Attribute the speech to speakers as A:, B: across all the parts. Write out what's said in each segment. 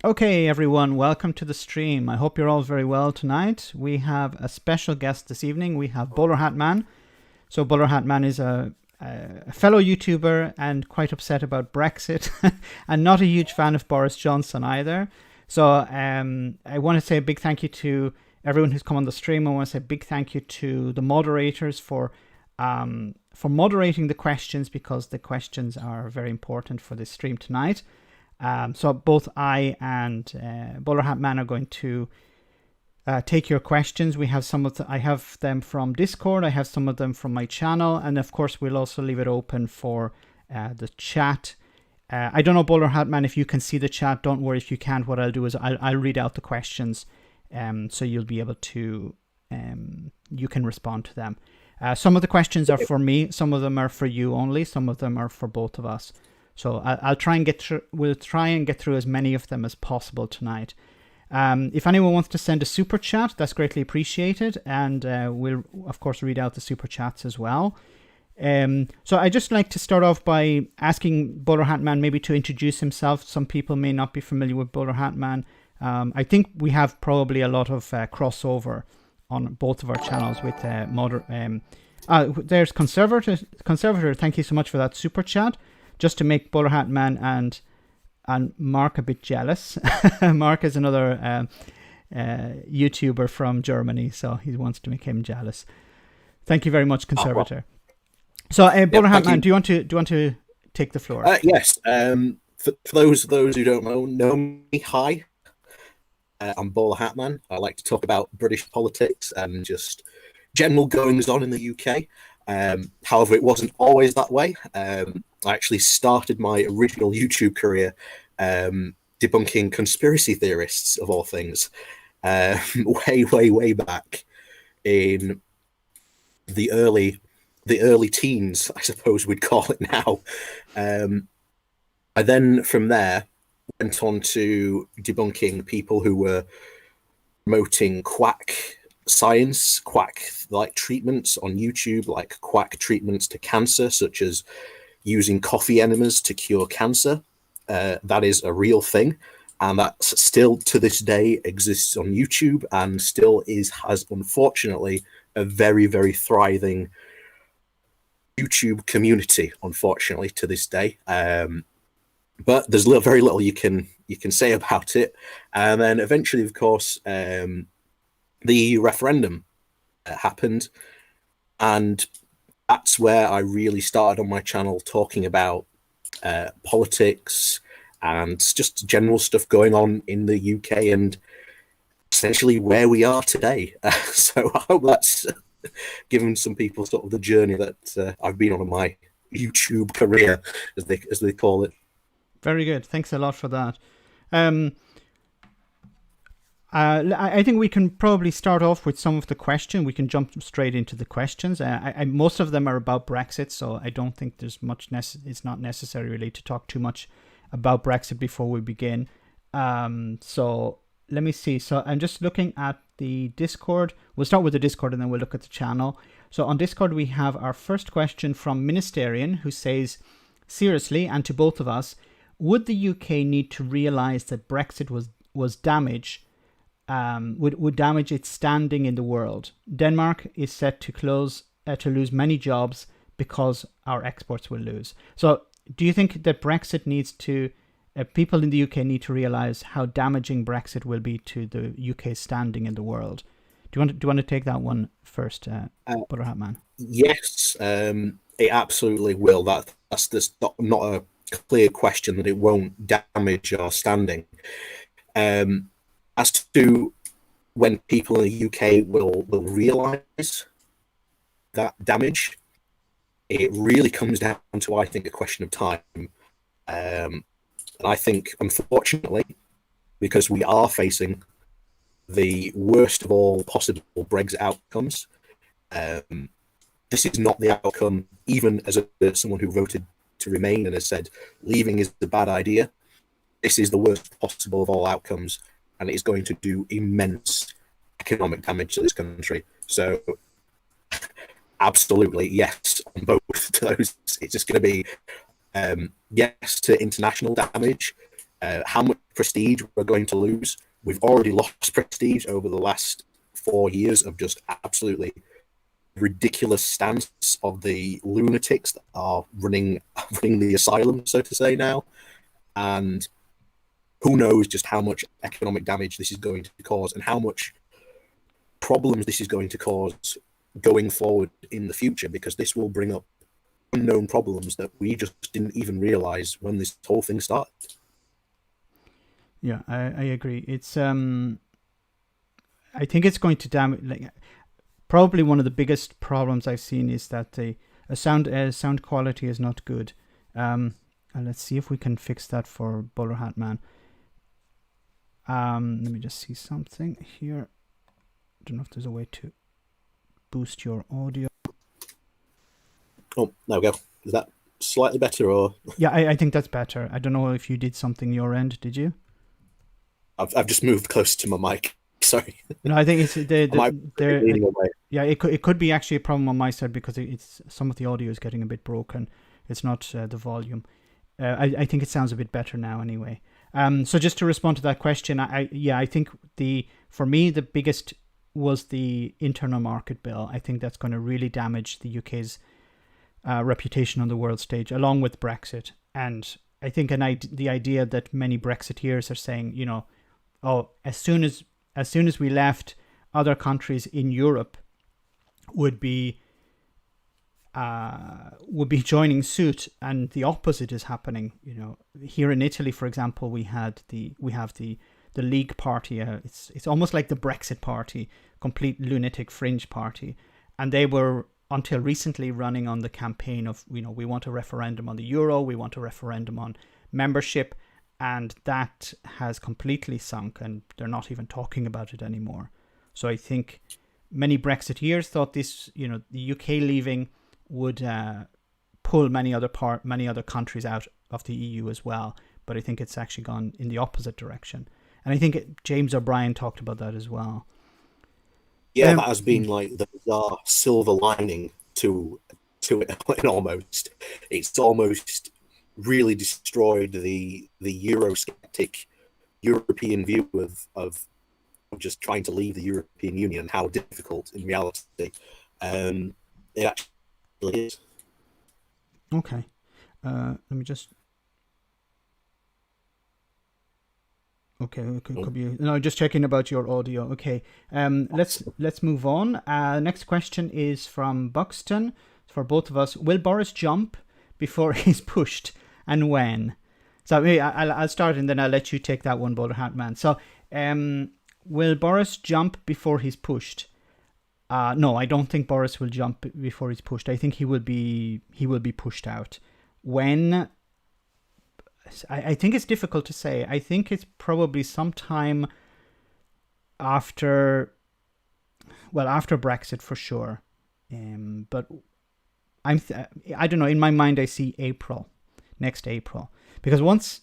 A: Okay, everyone, welcome to the stream. I hope you're all very well tonight. We have a special guest this evening. We have Bolerhatman. So Bolerhatman is a fellow YouTuber and quite upset about Brexit and not a huge fan of Boris Johnson either. So I want to say a big thank you to everyone who's come on the stream. I want to say a big thank you to the moderators for moderating the questions, because the questions are very important for this stream tonight. So both I and Bolerhatman are going to take your questions. We have I have them from Discord. I have some of them from my channel, and of course we'll also leave it open for the chat. I don't know, Bolerhatman, if you can see the chat. Don't worry if you can't. What I'll do is I'll read out the questions, so you'll be able to you can respond to them. Some of the questions are for me. Some of them are for you only. Some of them are for both of us. So I'll try and get through. We'll try and get through as many of them as possible tonight. If anyone wants to send a super chat, that's greatly appreciated, and we'll of course read out the super chats as well. So I just like to start off by asking Bolerhatman maybe to introduce himself. Some people may not be familiar with Bolerhatman. I think we have probably a lot of crossover on both of our channels with there's Conservator. Thank you so much for that super chat. Just to make Bolerhatman and Mark a bit jealous. Mark is another YouTuber from Germany, so he wants to make him jealous. Thank you very much, Conservator. So, Bolerhatman, do you want to take the floor?
B: Yes. For those who don't know me, hi. I'm Bolerhatman. I like to talk about British politics and just general goings on in the UK. However, it wasn't always that way. I actually started my original YouTube career debunking conspiracy theorists, of all things, way back in the early teens, I suppose we'd call it now. I then, from there, went on to debunking people who were promoting quack science, quack-like treatments on YouTube, like quack treatments to cancer, such as using coffee enemas to cure cancer. That is a real thing, and that still to this day exists on YouTube, and still has unfortunately a very, very thriving YouTube community, unfortunately, to this day. But there's very little you can say about it. And then eventually, of course, the referendum happened, and that's where I really started on my channel talking about politics and just general stuff going on in the UK and essentially where we are today. So I hope that's given some people sort of the journey that I've been on in my YouTube career, as they call it.
A: Very good. Thanks a lot for that. I think we can probably start off with some of the questions. We can jump straight into the questions. Most of them are about Brexit, so I don't think there's much. It's not necessary really to talk too much about Brexit before we begin. So let me see. So I'm just looking at the Discord. We'll start with the Discord and then we'll look at the channel. So on Discord we have our first question from Ministerian, who says, seriously, and to both of us, would the UK need to realise that Brexit was damage? Would damage its standing in the world? Denmark is set to lose many jobs because our exports will lose. So do you think that Brexit needs to, people in the UK need to realise how damaging Brexit will be to the UK's standing in the world? Do you want to take that one first, Bolerhatman?
B: Yes, it absolutely will. That's just not a clear question that it won't damage our standing. As to when people in the UK will realise that damage, it really comes down to, I think, a question of time. And I think, unfortunately, because we are facing the worst of all possible Brexit outcomes, this is not the outcome, even as someone who voted to remain and has said leaving is a bad idea. This is the worst possible of all outcomes, and it is going to do immense economic damage to this country. So absolutely, yes, on both of those. It's just going to be yes to international damage, how much prestige we're going to lose. We've already lost prestige over the last 4 years of just absolutely ridiculous stance of the lunatics that are running the asylum, so to say, now. And who knows just how much economic damage this is going to cause and how much problems this is going to cause going forward in the future, because this will bring up unknown problems that we just didn't even realize when this whole thing started.
A: Yeah, I agree. It's I think it's going to damage. Like, probably one of the biggest problems I've seen is that the sound quality is not good. And let's see if we can fix that for Bolerhatman. Let me just see something here. I don't know if there's a way to boost your audio.
B: Oh, there we go. Is that slightly better, or?
A: Yeah, I think that's better. I don't know if you did something your end. Did you?
B: I've just moved close to my mic. Sorry.
A: No, I think it's
B: leaning away.
A: Yeah, it could be actually a problem on my side because it's some of the audio is getting a bit broken. It's not the volume. I think it sounds a bit better now anyway. So just to respond to that question, I think for me the biggest was the internal market bill. I think that's going to really damage the UK's reputation on the world stage, along with Brexit. And I think the idea that many Brexiteers are saying, you know, oh, as soon as we left, other countries in Europe would be joining suit, and the opposite is happening. You know, here in Italy, for example, we have the League Party. It's almost like the Brexit Party, complete lunatic fringe party, and they were until recently running on the campaign of, you know, we want a referendum on the euro, we want a referendum on membership, and that has completely sunk, and they're not even talking about it anymore. So I think many Brexiteers thought this, you know, the UK leaving would pull many other countries out of the EU as well. But I think it's actually gone in the opposite direction. And I think James O'Brien talked about that as well.
B: Yeah, that has been like the bizarre silver lining to it almost. It's almost really destroyed the Eurosceptic European view of just trying to leave the European Union and how difficult in reality it actually is.
A: Okay. Let me just... Okay, could be... No, just checking about your audio. Okay, let's move on. Next question is from Buxton, for both of us. Will Boris jump before he's pushed, and when? So maybe I'll start, and then I'll let you take that one, Bolerhatman. So, will Boris jump before he's pushed? No, I don't think Boris will jump before he's pushed. I think he will be pushed out. When? I think it's difficult to say. I think it's probably sometime after Brexit for sure. But I don't know. In my mind, I see next April, because once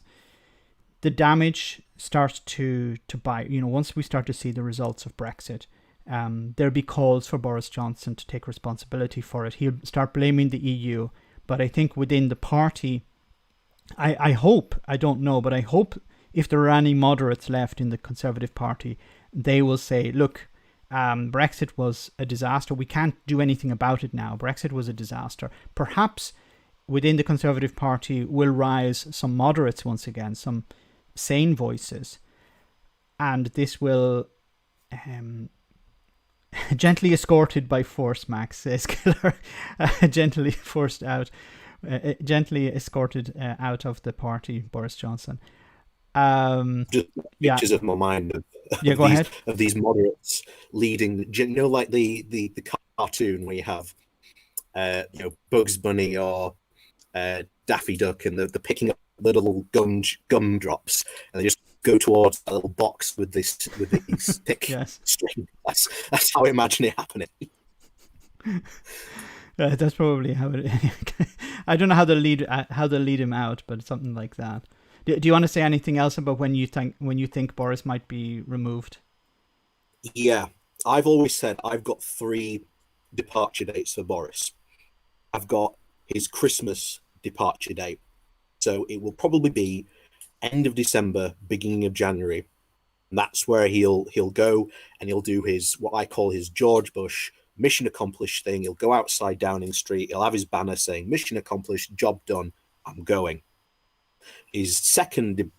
A: the damage starts to bite, you know, once we start to see the results of Brexit, there'll be calls for Boris Johnson to take responsibility for it. He'll start blaming the EU. But I think within the party, I hope, I don't know, but I hope if there are any moderates left in the Conservative Party, they will say, look, Brexit was a disaster. We can't do anything about it now. Brexit was a disaster. Perhaps within the Conservative Party will rise some moderates once again, some sane voices. And this will, gently escorted by force, Max says Killer, gently forced out. Gently escorted out of the party, Boris Johnson.
B: Just pictures of my mind of these moderates leading, you know, like the cartoon where you have you know, Bugs Bunny or Daffy Duck, and they're picking up the little gum drops, and they just go towards a little box with these thick string. That's how I imagine it happening.
A: That's probably how it. I don't know how they'll lead him out, but something like that. Do you want to say anything else about when you think Boris might be removed?
B: Yeah, I've always said I've got 3 departure dates for Boris. I've got his Christmas departure date, so it will probably be end of December, beginning of January. And that's where he'll go and he'll do his, what I call his George Bush mission accomplished thing. He'll go outside Downing Street. He'll have his banner saying mission accomplished, job done, I'm going. His second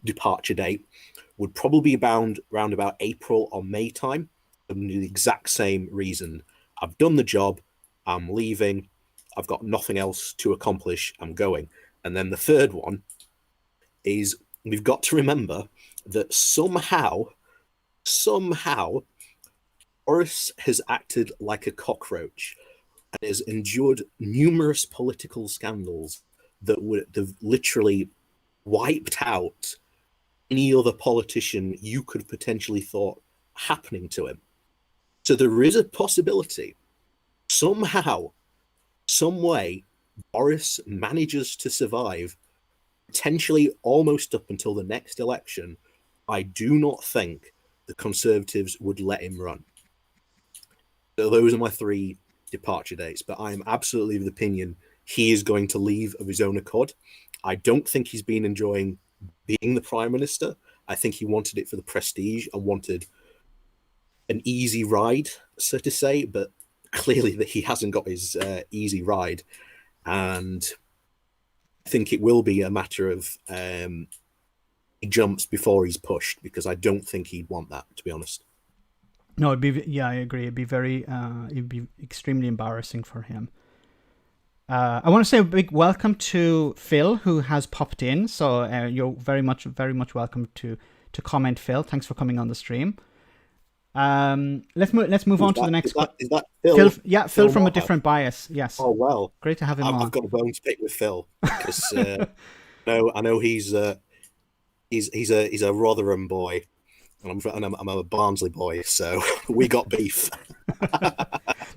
B: departure date would probably be around about April or May time, and the exact same reason. I've done the job, I'm leaving, I've got nothing else to accomplish, I'm going. And then the third one is, we've got to remember that somehow, Boris has acted like a cockroach and has endured numerous political scandals that would have literally wiped out any other politician you could potentially thought happening to him. So there is a possibility, somehow, some way, Boris manages to survive, potentially almost up until the next election. I do not think the Conservatives would let him run. So those are my 3 departure dates, but I am absolutely of the opinion he is going to leave of his own accord. I don't think he's been enjoying being the Prime Minister. I think he wanted it for the prestige and wanted an easy ride, so to say, but clearly that he hasn't got his easy ride. And I think it will be a matter of he jumps before he's pushed, because I don't think he'd want that, to be honest.
A: No, I agree. It'd be extremely embarrassing for him. I want to say a big welcome to Phil, who has popped in. So you're very much welcome to comment, Phil. Thanks for coming on the stream. Let's move on to the next.
B: Is that Phil?
A: Yeah, Phil from a different bias. Yes.
B: Oh well,
A: great to have him on.
B: I've got a bone to pick with Phil because I know he's a Rotherham boy, and I'm a Barnsley boy, so we got beef.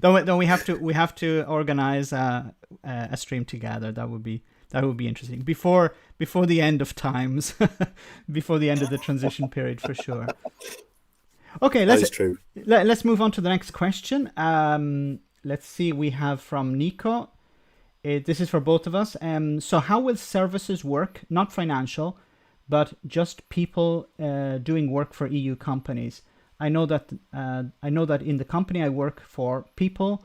A: Then we have to organize a stream together. That would be interesting before the end of times, before the end of the transition period for sure. Okay, let's move on to the next question. Let's see, we have from Nico. This is for both of us. So how will services work? Not financial, but just people doing work for EU companies. I know that in the company I work for, people,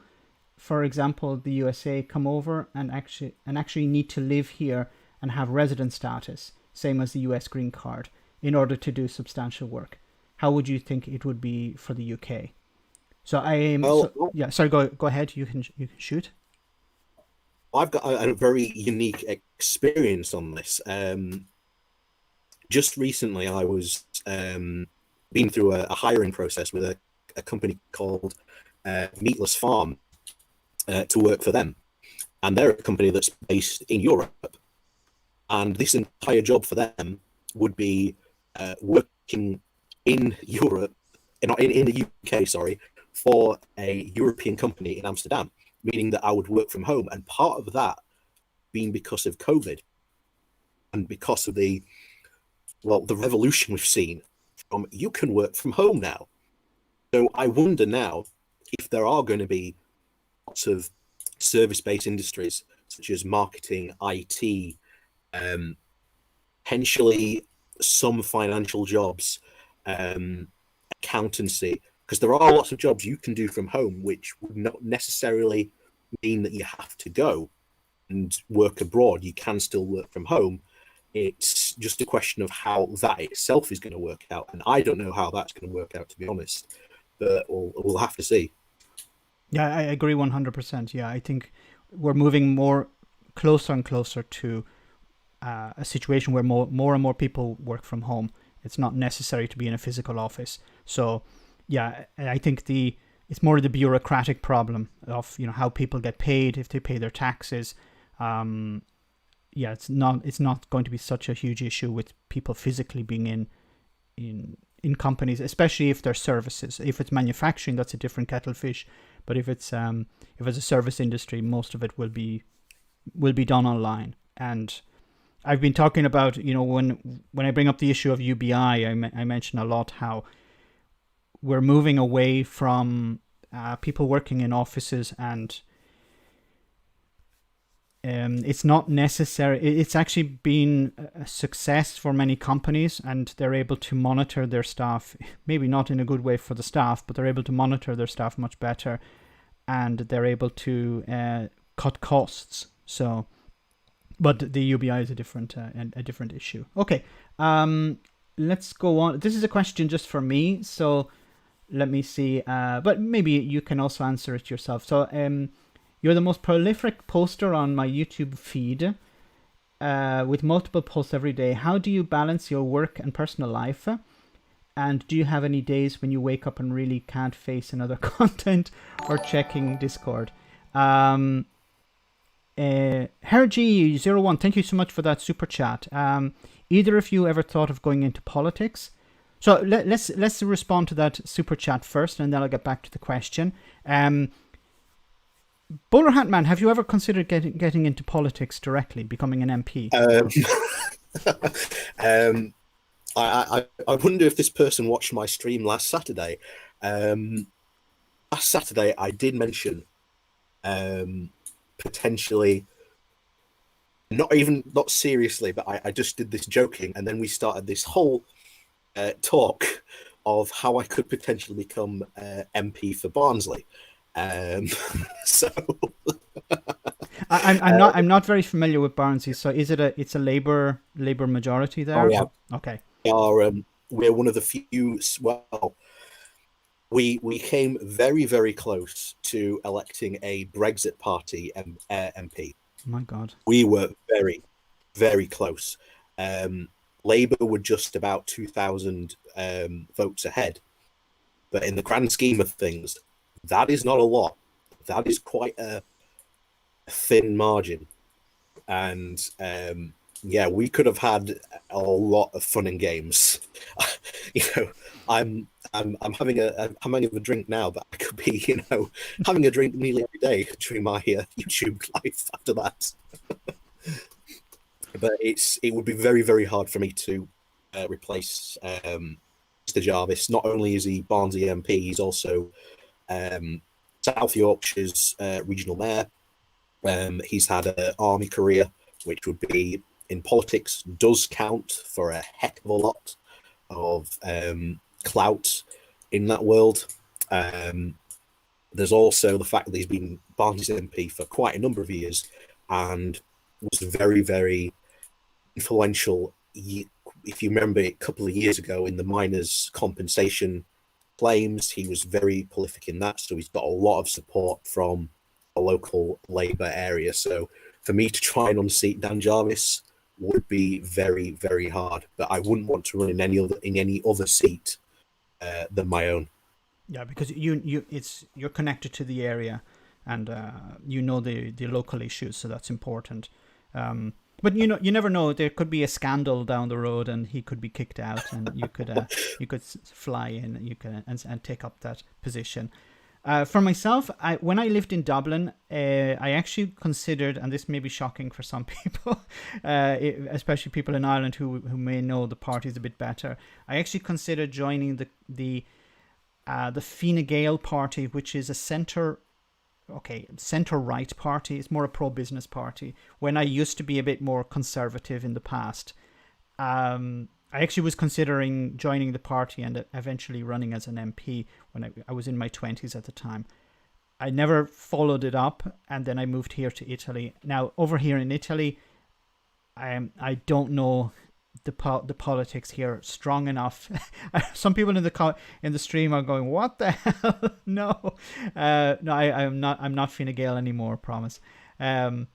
A: for example, the USA, come over and actually need to live here and have resident status, same as the US green card, in order to do substantial work. How would you think it would be for the UK? So sorry, go ahead. You can shoot.
B: I've got a very unique experience on this. Just recently, I was been through a hiring process with a company called Meatless Farm to work for them, and they're a company that's based in Europe. And this entire job for them would be working in Europe, in the UK, sorry, for a European company in Amsterdam, meaning that I would work from home. And part of that being because of COVID and because of the revolution we've seen from you can work from home now. So I wonder now if there are going to be lots of service-based industries such as marketing, IT, potentially some financial jobs, accountancy, because there are lots of jobs you can do from home which would not necessarily mean that you have to go and work abroad. You can still work from home. It's just a question of how that itself is going to work out, and I don't know how that's going to work out, to be honest, but we'll have to see.
A: Yeah, I agree 100%. Yeah, I think we're moving more closer and closer to a situation where more and more people work from home. It's not necessary to be in a physical office. So, yeah, I think it's more the bureaucratic problem of how people get paid, if they pay their taxes. Yeah, it's not going to be such a huge issue with people physically being in companies, especially if they're services. If it's manufacturing, that's a different kettle of fish. But if it's a service industry, most of it will be done online. And I've been talking about, when I bring up the issue of UBI, I mention a lot how we're moving away from people working in offices and It's not necessary. It's actually been a success for many companies, and they're able to monitor their staff. Maybe not in a good way for the staff, but they're able to monitor their staff much better, and they're able to cut costs. So, but the UBI is a different issue. Okay, let's go on. This is a question just for me, so let me see. But maybe you can also answer it yourself. So, you're the most prolific poster on my YouTube feed, with multiple posts every day. How do you balance your work and personal life? And do you have any days when you wake up and really can't face another content or checking Discord? Herg01, thank you so much for that super chat. Either of you ever thought of going into politics? So let's respond to that super chat first, and then I'll get back to the question. Bolerhatman, have you ever considered getting into politics directly, becoming an MP?
B: I wonder if this person watched my stream last Saturday. Last Saturday, I did mention potentially, not seriously, but I just did this joking, and then we started this whole talk of how I could potentially become MP for Barnsley. So
A: I'm not very familiar with Barnsley. So is it's a Labour majority there?
B: Oh yeah.
A: Okay.
B: We're one of the few. Well, we came very, very close to electing a Brexit party MP.
A: Oh my God.
B: We were very, very close. Labour were just about 2,000 votes ahead, but in the grand scheme of things, that is not a lot. That is quite a thin margin, and yeah, we could have had a lot of fun and games. I'm having a drink now, but I could be, having a drink nearly every day during my YouTube life after that. But it would be very, very hard for me to replace Mr. Jarvis. Not only is he Barnsley MP, he's also South Yorkshire's regional mayor. He's had an army career, which would be, in politics, does count for a heck of a lot of clout in that world. There's also the fact that he's been Barnsley's MP for quite a number of years and was very, very influential. If you remember, a couple of years ago in the miners' compensation claims, he was very prolific in that. So he's got a lot of support from a local Labour area. So for me to try and unseat Dan Jarvis would be very, very hard. But I wouldn't want to run in any other seat than my own.
A: Yeah, because you're connected to the area, and the local issues, so that's important. But you never know. There could be a scandal down the road, and he could be kicked out, and you could fly in, and take up that position. For myself, when I lived in Dublin, I actually considered, and this may be shocking for some people, especially people in Ireland who may know the parties a bit better. I actually considered joining the Fine Gael party, which is a centre-right party. It's more a pro-business party. When I used to be a bit more conservative in the past, I actually was considering joining the party and eventually running as an MP when I was in my 20s at the time. I never followed it up, and then I moved here to Italy. Now, over here in Italy, I don't know the politics here strong enough. Some people in the stream are going, "What the hell?" No, I'm not Fine Gael anymore. Promise. Fine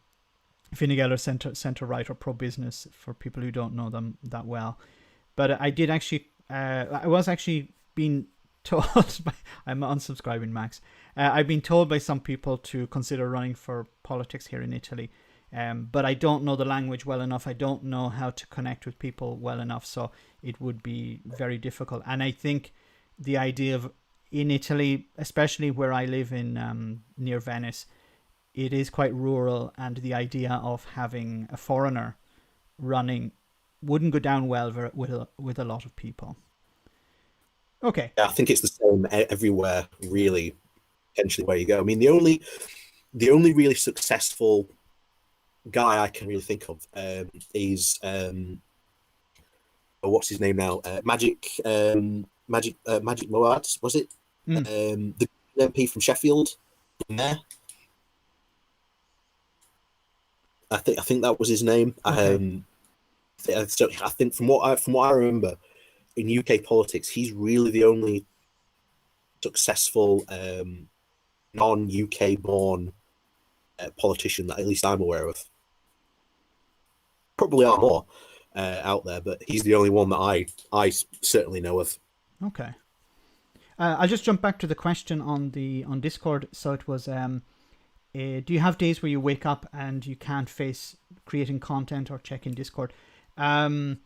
A: Gael are centre right or pro business for people who don't know them that well. But I did actually. I was actually being told by. I'm unsubscribing, Max. I've been told by some people to consider running for politics here in Italy. But I don't know the language well enough. I don't know how to connect with people well enough, so it would be very difficult. And I think the idea of, in Italy, especially where I live in near Venice, it is quite rural, and the idea of having a foreigner running wouldn't go down well with a lot of people. Okay.
B: Yeah, I think it's the same everywhere, really, potentially where you go. I mean, the only really successful guy I can really think of is what's his name now? Magic Moad, was it?
A: Mm,
B: The MP from Sheffield. There, I think that was his name.
A: okay.
B: So I think from what I remember in UK politics, he's really the only successful non-UK born politician that at least I'm aware of. Probably are more out there, but he's the only one that I certainly know of.
A: Okay. I'll just jump back to the question on Discord. So it was, do you have days where you wake up and you can't face creating content or checking Discord? Um,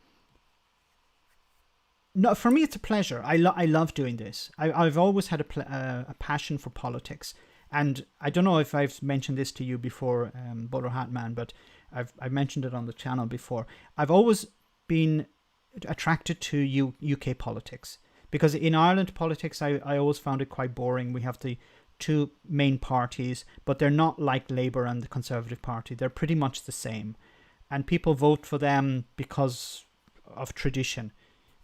A: no, for me it's a pleasure. I love doing this. I've always had a passion for politics, and I don't know if I've mentioned this to you before, Bolerhatman, but I've mentioned it on the channel before. I've always been attracted to UK politics, because in Ireland politics I always found it quite boring. We have the two main parties, but they're not like Labour and the Conservative Party. They're pretty much the same, and people vote for them because of tradition,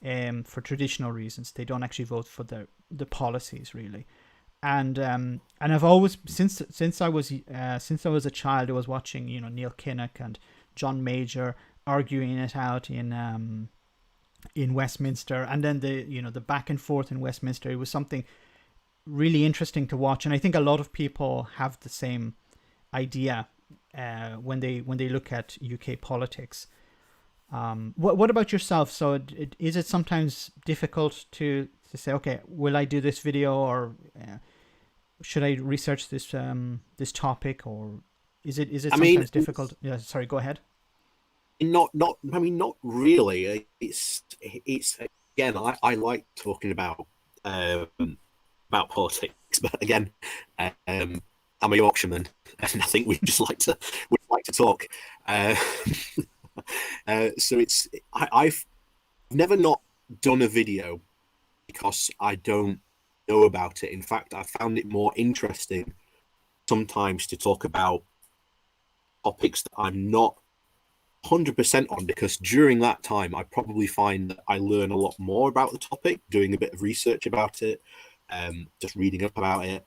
A: for traditional reasons. They don't actually vote for the policies really. And I've always since I was a child, I was watching Neil Kinnock and John Major arguing it out in Westminster, and then the back and forth in Westminster. It was something really interesting to watch, and I think a lot of people have the same idea when they look at UK politics. What about yourself? So is it sometimes difficult to say, okay, will I do this video, or should I research this topic, or is it sometimes difficult? Yeah, sorry, go ahead.
B: Not. I mean, not really. It's again. I like talking about politics, but again, I'm a Yorkshireman, and I think we like to talk. So I've never not done a video because I don't know about it. In fact, I found it more interesting sometimes to talk about topics that I'm not 100% on, because during that time I probably find that I learn a lot more about the topic, doing a bit of research about it, just reading up about it.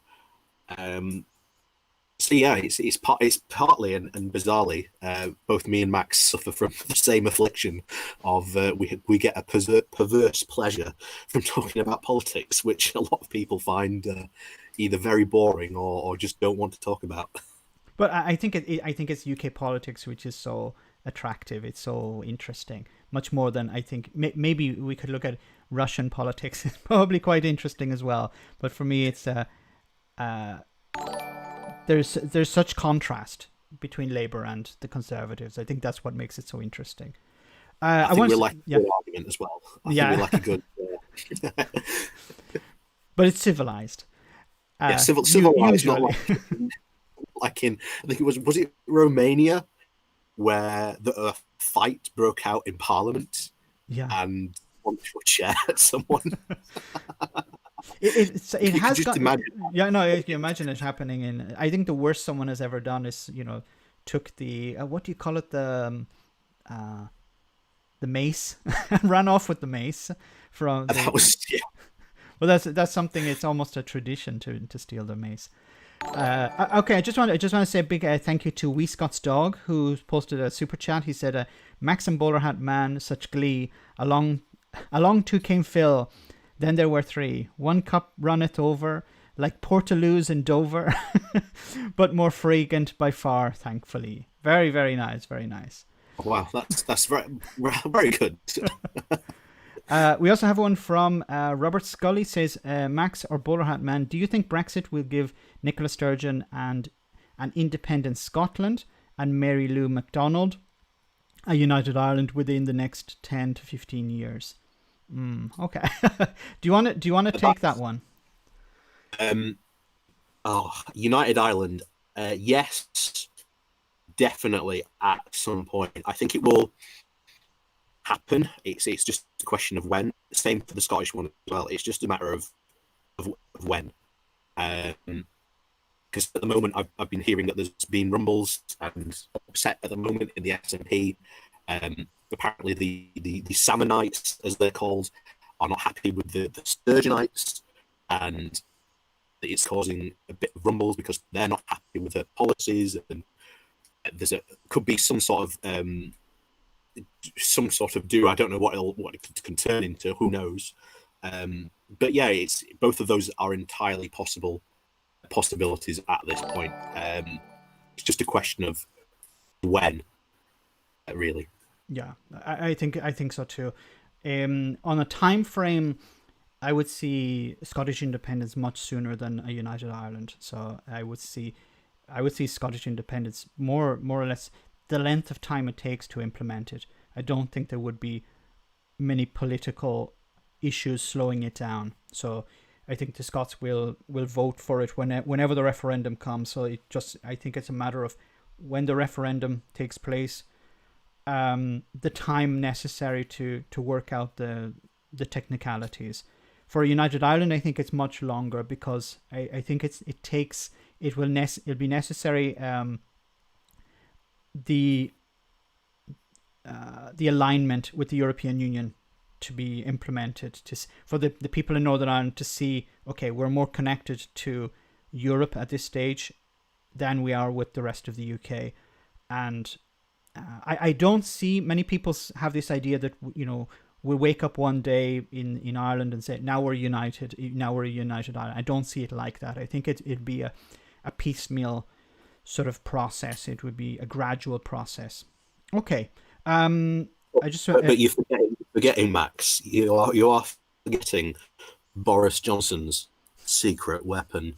B: So yeah, it's partly and bizarrely, both me and Max suffer from the same affliction of we get a perverse pleasure from talking about politics, which a lot of people find either very boring or just don't want to talk about.
A: But I think I think it's UK politics which is so attractive. It's so interesting, much more than I think. Maybe we could look at Russian politics. It's probably quite interesting as well. But for me, it's there's such contrast between Labour and the Conservatives. I think that's what makes it so interesting.
B: I think we like a good argument as well. I think we like a good.
A: But it's civilized.
B: Civilized, not like in. I think it was it Romania, where a fight broke out in Parliament.
A: Yeah.
B: And one threw a chair at someone.
A: It has
B: just imagine.
A: Yeah, no, you imagine it happening in. I think the worst someone has ever done is took the what do you call it, the mace, ran off with the mace from.
B: That was
A: Well, that's something. It's almost a tradition to steal the mace. Okay, I just want to say a big thank you to Wee Scott's dog, who posted a super chat. He said, "Max and Bolerhatman, such glee. Along two came Phil. Then there were three. One cup runneth over, like Portaloos in Dover, but more fragrant by far, thankfully." Very, very nice, very nice.
B: Wow, that's very, very good.
A: We also have one from Robert Scully. Says, Max or Bolerhatman, do you think Brexit will give Nicola Sturgeon and an independent Scotland and Mary Lou MacDonald a united Ireland within the next 10 to 15 years? Okay. Do you want to take that one?
B: United Ireland. Yes, definitely at some point. I think it will happen. It's just a question of when. Same for the Scottish one as well. It's just a matter of when. because at the moment I've been hearing that there's been rumbles and upset at the moment in the SNP. Apparently the Salmonites, as they're called, are not happy with the Sturgeonites, and it's causing a bit of rumbles because they're not happy with their policies, and could be some sort of do. I don't know what it can turn into. Who knows? But yeah, it's both of those are entirely possibilities at this point. It's just a question of when, really.
A: Yeah, I think so too. On a time frame, I would see Scottish independence much sooner than a united Ireland. So I would see Scottish independence more or less the length of time it takes to implement it. I don't think there would be many political issues slowing it down. So I think the Scots will vote for it whenever the referendum comes. So I think it's a matter of when the referendum takes place, the time necessary to work out the technicalities. For a united Ireland, I think it's much longer, because I think it'll be necessary the alignment with the European Union to be implemented, for the people in Northern Ireland to see, okay, we're more connected to Europe at this stage than we are with the rest of the UK. And I don't see many people have this idea that, we'll wake up one day in Ireland and say, now we're united, now we're a united Ireland. I don't see it like that. I think it'd be a piecemeal sort of process. It would be a gradual process. Okay.
B: But you're forgetting, Max. You are forgetting Boris Johnson's secret weapon.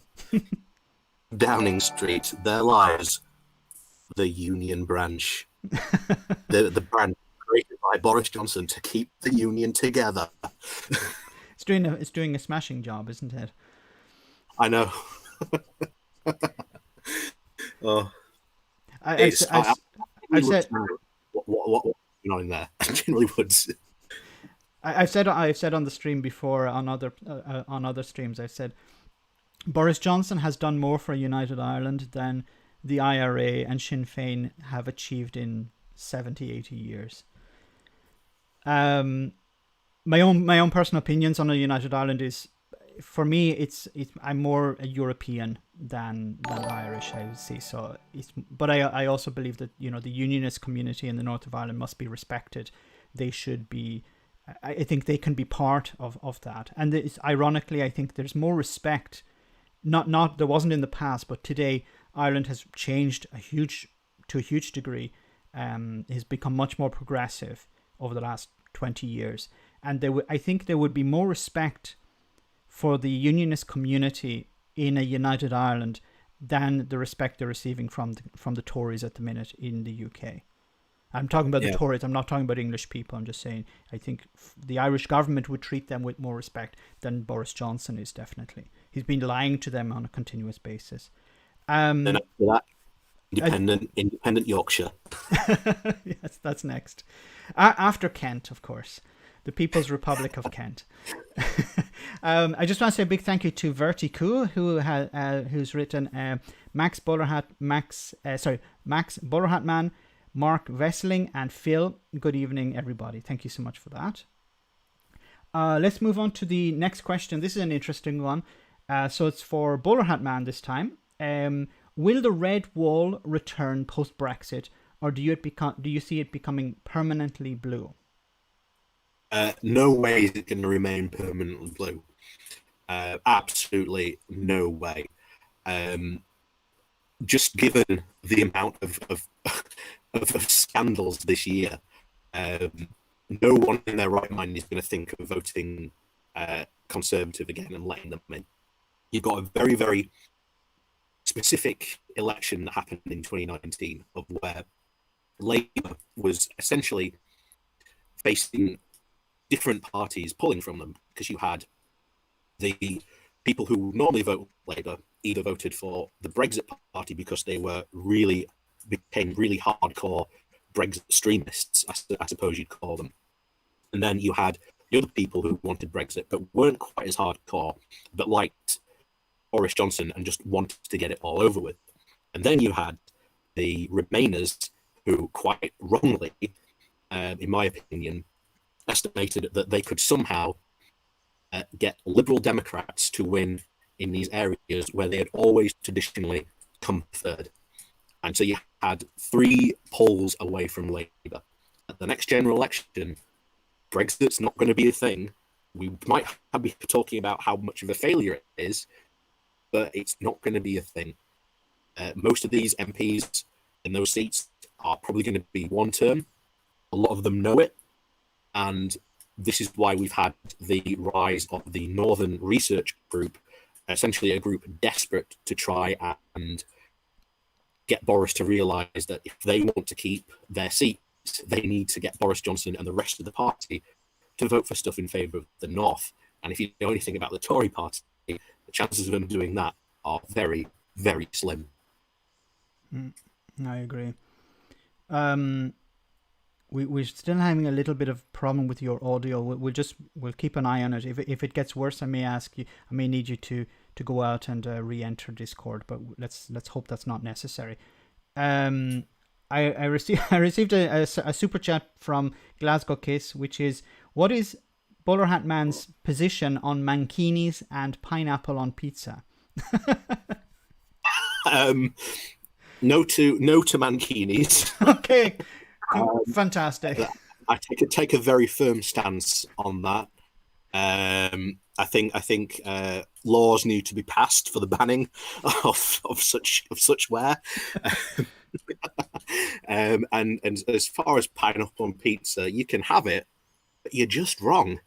B: Downing Street. There lies the Union branch. the branch created by Boris Johnson to keep the Union together.
A: It's doing a smashing job, isn't it?
B: I know. Oh,
A: I said
B: what's going on in there. I genuinely would.
A: I've said on the stream before, on other streams, I've said Boris Johnson has done more for a united Ireland than the IRA and Sinn Féin have achieved in 70, 80 years. My own personal opinions on a united Ireland is, for me, I'm more a European than Irish, I would say. So but I also believe that, the unionist community in the north of Ireland must be respected. They should be. I think they can be part of that. And ironically, I think there's more respect. Not there wasn't in the past, but today Ireland has changed to a huge degree. Has become much more progressive over the last 20 years, and I think there would be more respect for the unionist community in a united Ireland than the respect they're receiving from the Tories at the minute in the UK. I'm talking about the Tories. I'm not talking about English people. I'm just saying I think the Irish government would treat them with more respect than Boris Johnson is, definitely. He's been lying to them on a continuous basis.
B: And after that, independent Yorkshire.
A: Yes, that's next. After Kent, of course. The People's Republic of Kent. I just want to say a big thank you to Verticu, who's written Max Bolerhatman, Mark Vesseling, and Phil. Good evening, everybody. Thank you so much for that. Let's move on to the next question. This is an interesting one. So it's for Bolerhatman this time. Will the red wall return post-Brexit, or do you see it becoming permanently blue?
B: No way is it going to remain permanently blue. Absolutely no way. Just given the amount of scandals this year, no one in their right mind is going to think of voting Conservative again and letting them in. You've got a very, very specific election that happened in 2019 of where Labour was essentially facing different parties pulling from them, because you had the people who normally vote Labour either voted for the Brexit party because they became really hardcore Brexit extremists, I suppose you'd call them. And then you had the other people who wanted Brexit but weren't quite as hardcore, but liked Boris Johnson and just wanted to get it all over with. And then you had the Remainers, who quite wrongly, in my opinion, estimated that they could somehow get Liberal Democrats to win in these areas where they had always traditionally come third. And so you had 3 polls away from Labour. At the next general election, Brexit's not going to be a thing. We might be talking about how much of a failure it is, but it's not going to be a thing. Most of these MPs in those seats are probably going to be one term. A lot of them know it. And this is why we've had the rise of the Northern Research Group, essentially a group desperate to try and get Boris to realise that if they want to keep their seats, they need to get Boris Johnson and the rest of the party to vote for stuff in favour of the North. And if you know anything about the Tory party, the chances of them doing that are very, very slim.
A: I agree. We're still having a little bit of problem with your audio. We'll keep an eye on it. If it gets worse, I may need you to go out and re-enter Discord. But let's hope that's not necessary. I received a super chat from Glasgow Kiss, which is, what is Bolerhatman's position on mankinis and pineapple on pizza?
B: No to mankinis.
A: Okay. Fantastic.
B: I take a very firm stance on that. I think laws need to be passed for the banning of such wear. And as far as pineapple on pizza, you can have it, but you're just wrong.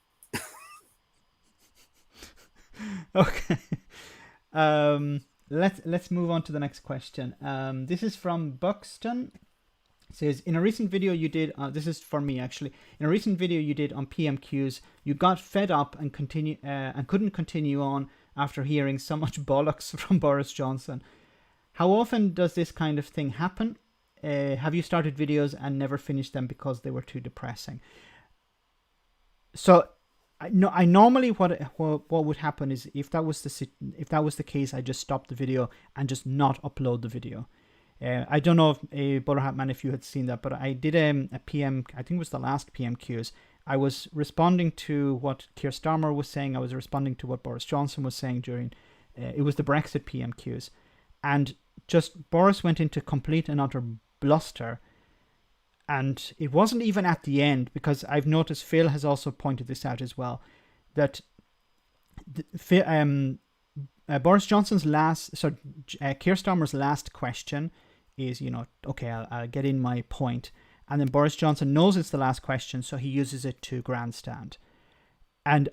A: Okay. Let's move on to the next question. This is from Buxton. It says, in a recent video you did, this is for me actually, in a recent video you did on PMQs, you got fed up and couldn't continue on after hearing so much bollocks from Boris Johnson. How often does this kind of thing happen? Have you started videos and never finished them because they were too depressing? So, I normally what would happen is if that was the case, I just stop the video and just not upload the video. I don't know if Bolerhatman, if you had seen that, but I did a PM. I think it was the last PMQs. I was responding to what Keir Starmer was saying. I was responding to what Boris Johnson was saying during. It was the Brexit PMQs, and just Boris went into complete and utter bluster. And it wasn't even at the end, because I've noticed Phil has also pointed this out as well, that Boris Johnson's Keir Starmer's last question is, okay, I'll get in my point. And then Boris Johnson knows it's the last question, so he uses it to grandstand. And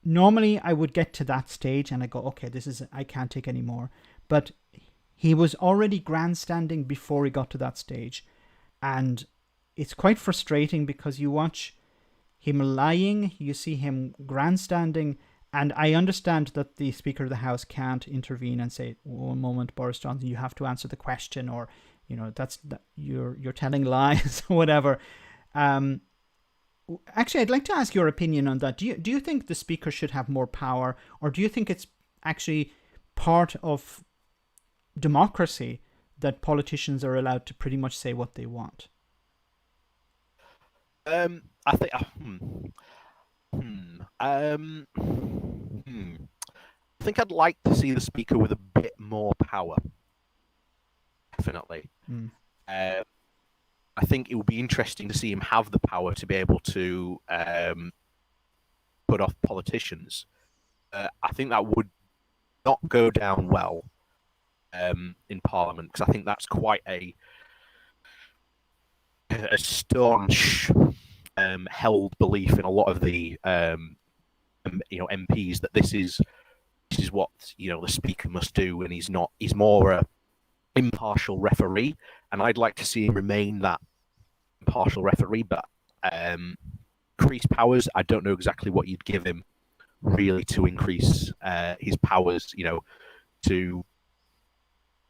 A: normally I would get to that stage and I go, okay, I can't take any more. But he was already grandstanding before he got to that stage. And it's quite frustrating because you watch him lying, you see him grandstanding, and I understand that the Speaker of the House can't intervene and say, one moment, Boris Johnson, you have to answer the question, or, you're telling lies, or whatever. Actually, I'd like to ask your opinion on that. Do you think the Speaker should have more power, or do you think it's actually part of democracy that politicians are allowed to pretty much say what they want?
C: I think. I think I'd like to see the Speaker with a bit more power. Definitely. I think it would be interesting to see him have the power to be able to put off politicians. I think that would not go down well in Parliament, because I think that's quite a staunch held belief in a lot of the MPs that this is what the Speaker must do, and he's more a impartial referee, and I'd like to see him remain that impartial referee, but increase powers. I don't know exactly what you'd give him really to increase his powers, to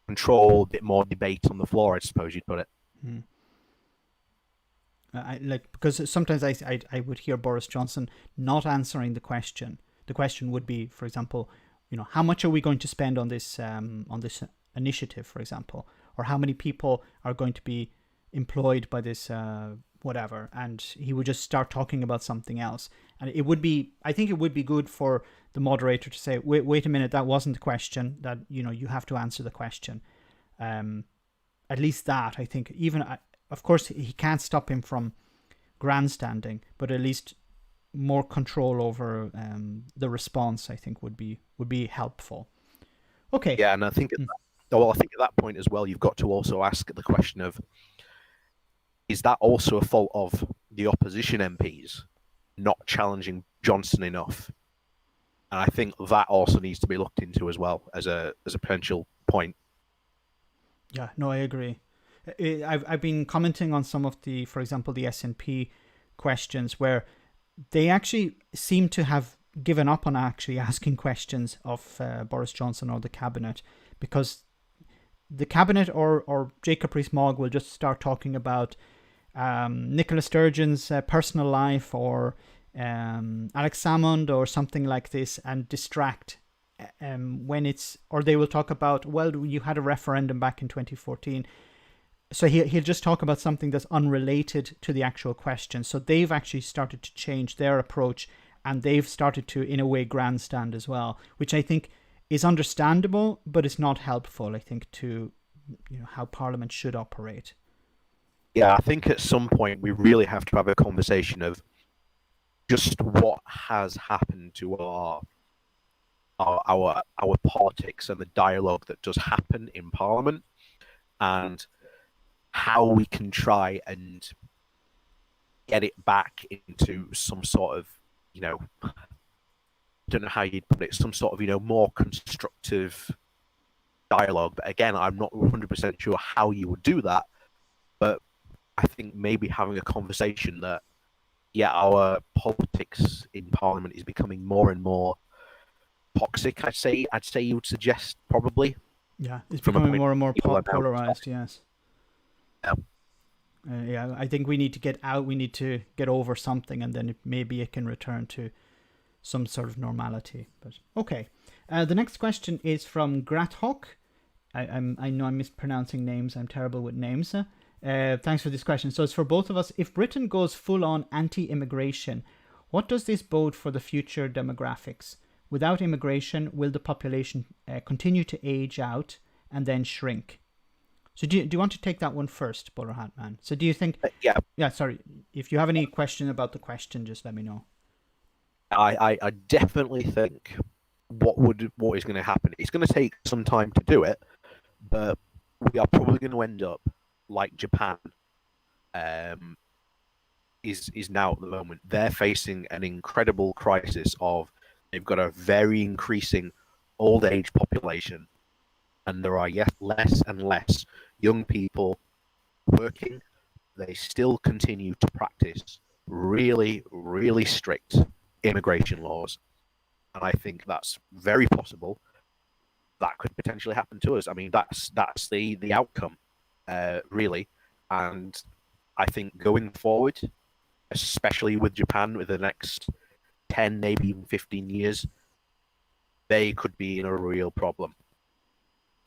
C: control a bit more debate on the floor, I suppose you'd put it.
A: Because sometimes I would hear Boris Johnson not answering the question. The question would be, for example, how much are we going to spend on this initiative, for example, or how many people are going to be employed by this whatever, and he would just start talking about something else. And I think it would be good for the moderator to say, wait a minute, that wasn't the question, that, you have to answer the question. At least that, I think, even, of course, he can't stop him from grandstanding, but at least more control over the response, I think, would be helpful. Okay.
C: Yeah, and I think I think at that point as well, you've got to also ask the question of, is that also a fault of the opposition MPs not challenging Johnson enough? And I think that also needs to be looked into as well as a potential point.
A: Yeah, no, I agree. I've been commenting on some of the, for example, the SNP questions where they actually seem to have given up on actually asking questions of Boris Johnson or the cabinet, because the cabinet or Jacob Rees-Mogg will just start talking about Nicola Sturgeon's personal life, or Alex Salmond or something like this, and distract or they will talk about, well, you had a referendum back in 2014. So he'll just talk about something that's unrelated to the actual question. So they've actually started to change their approach, and they've started to, in a way, grandstand as well, which I think is understandable, but it's not helpful, I think, to how Parliament should operate.
C: Yeah, I think at some point we really have to have a conversation of just what has happened to our politics and the dialogue that does happen in Parliament, and how we can try and get it back into some sort of, I don't know how you'd put it, some sort of, more constructive dialogue. But again, I'm not 100% sure how you would do that. But I think maybe having a conversation that, our politics in Parliament is becoming more and more toxic. I'd say you would suggest, probably.
A: Yeah, it's becoming more and more polarized. Yes.
C: Yeah.
A: I think we need to get out. We need to get over something, and then maybe it can return to some sort of normality. But okay, the next question is from Grathawk. I know I'm mispronouncing names. I'm terrible with names. Thanks for this question. So it's for both of us. If Britain goes full on anti-immigration, what does this bode for the future demographics? Without immigration, will the population continue to age out and then shrink? So do you want to take that one first, Bolerhatman? So do you think... Yeah, sorry. If you have any question about the question, just let me know.
C: I definitely think what is going to happen, it's going to take some time to do it, but we are probably going to end up like Japan is now at the moment. They're facing an incredible crisis of, they've got a very increasing old age population, and there are less and less young people working. They still continue to practice really, really strict immigration laws. And I think that's very possible. That could potentially happen to us. I mean, that's the outcome, really. And I think going forward, especially with Japan, with the next 10, maybe even 15 years, they could be in a real problem,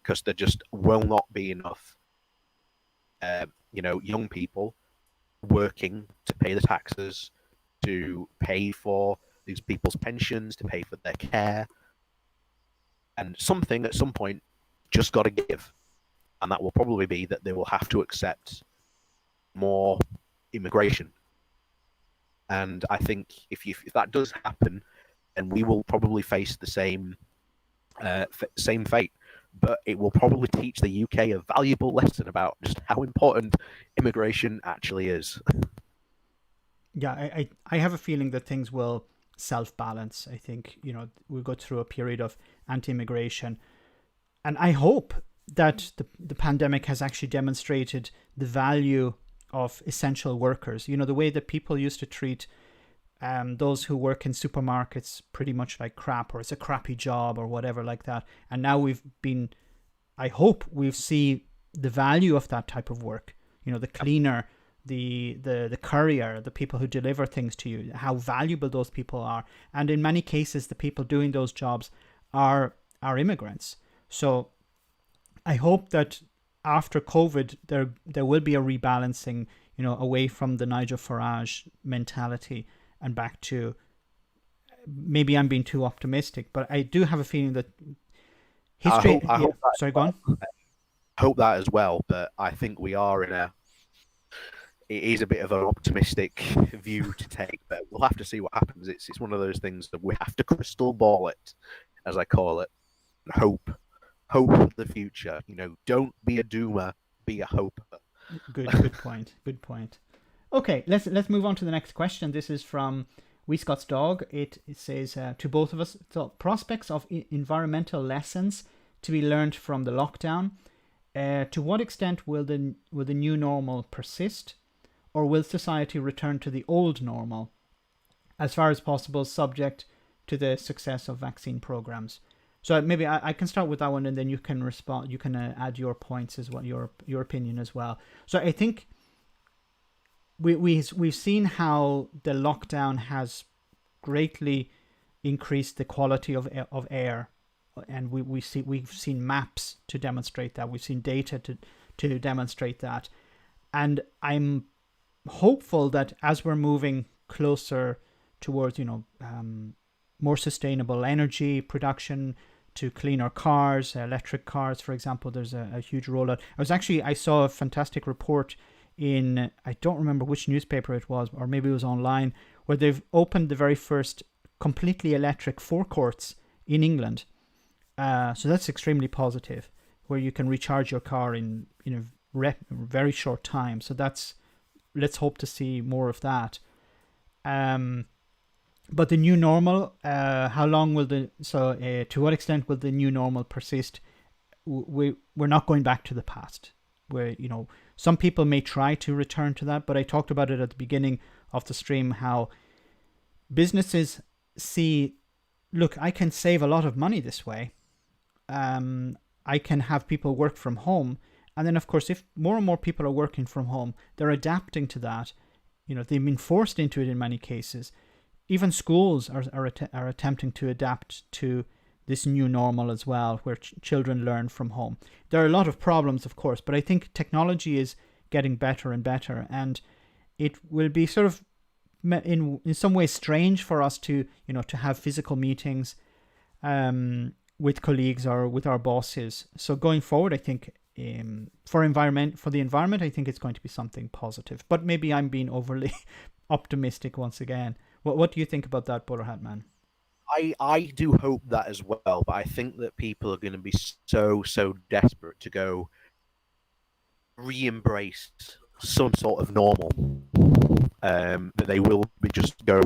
C: because there just will not be enough, young people working to pay the taxes, to pay for these people's pensions, to pay for their care. And something at some point just got to give. And that will probably be that they will have to accept more immigration. And I think if that does happen, then we will probably face the same fate. But it will probably teach the UK a valuable lesson about just how important immigration actually is.
A: Yeah, I have a feeling that things will self-balance. I think, we'll go through a period of anti-immigration. And I hope that the pandemic has actually demonstrated the value of essential workers. The way that people used to treat those who work in supermarkets pretty much like crap, or it's a crappy job or whatever like that. And now I hope we've seen the value of that type of work. The cleaner, the courier, the people who deliver things to you, how valuable those people are. And in many cases, the people doing those jobs are immigrants. So I hope that after COVID, there will be a rebalancing, away from the Nigel Farage mentality and back to, maybe I'm being too optimistic, but I do have a feeling that history.
C: I hope that,
A: sorry, go on.
C: hope that as well, but I think we are it is a bit of an optimistic view to take, but we'll have to see what happens. It's one of those things that we have to crystal ball it, as I call it, and hope for the future. Don't be a doomer, be a hoper.
A: Good point. Okay, let's move on to the next question. This is from We Scott's Dog. It says, to both of us, so prospects of environmental lessons to be learned from the lockdown. To what extent will the new normal persist, or will society return to the old normal, as far as possible, subject to the success of vaccine programs? So maybe I can start with that one, and then you can respond. You can add your points as well, your opinion as well. So I think we've seen how the lockdown has greatly increased the quality of air, and we've seen maps to demonstrate that. We've seen data to demonstrate that, and I'm hopeful that as we're moving closer towards more sustainable energy production, to cleaner cars, electric cars, for example, there's a huge rollout. I saw a fantastic report in, I don't remember which newspaper it was, or maybe it was online, where they've opened the very first completely electric forecourts in England. So that's extremely positive, where you can recharge your car in a very short time. So let's hope to see more of that. But the new normal, how long will to what extent will the new normal persist? We're not going back to the past, where, some people may try to return to that, but I talked about it at the beginning of the stream, how businesses see, look, I can save a lot of money this way. I can have people work from home. And then, of course, if more and more people are working from home, they're adapting to that. They've been forced into it in many cases. Even schools are attempting to adapt to this new normal as well, where children learn from home. There are a lot of problems, of course, but I think technology is getting better and better, and it will be sort of in some ways strange for us to have physical meetings with colleagues or with our bosses. So going forward, I think for the environment, I think it's going to be something positive. But maybe I'm being overly optimistic once again. What do you think about that, Bolerhatman?
C: I do hope that as well, but I think that people are going to be so desperate to go re-embrace some sort of normal, that they will just go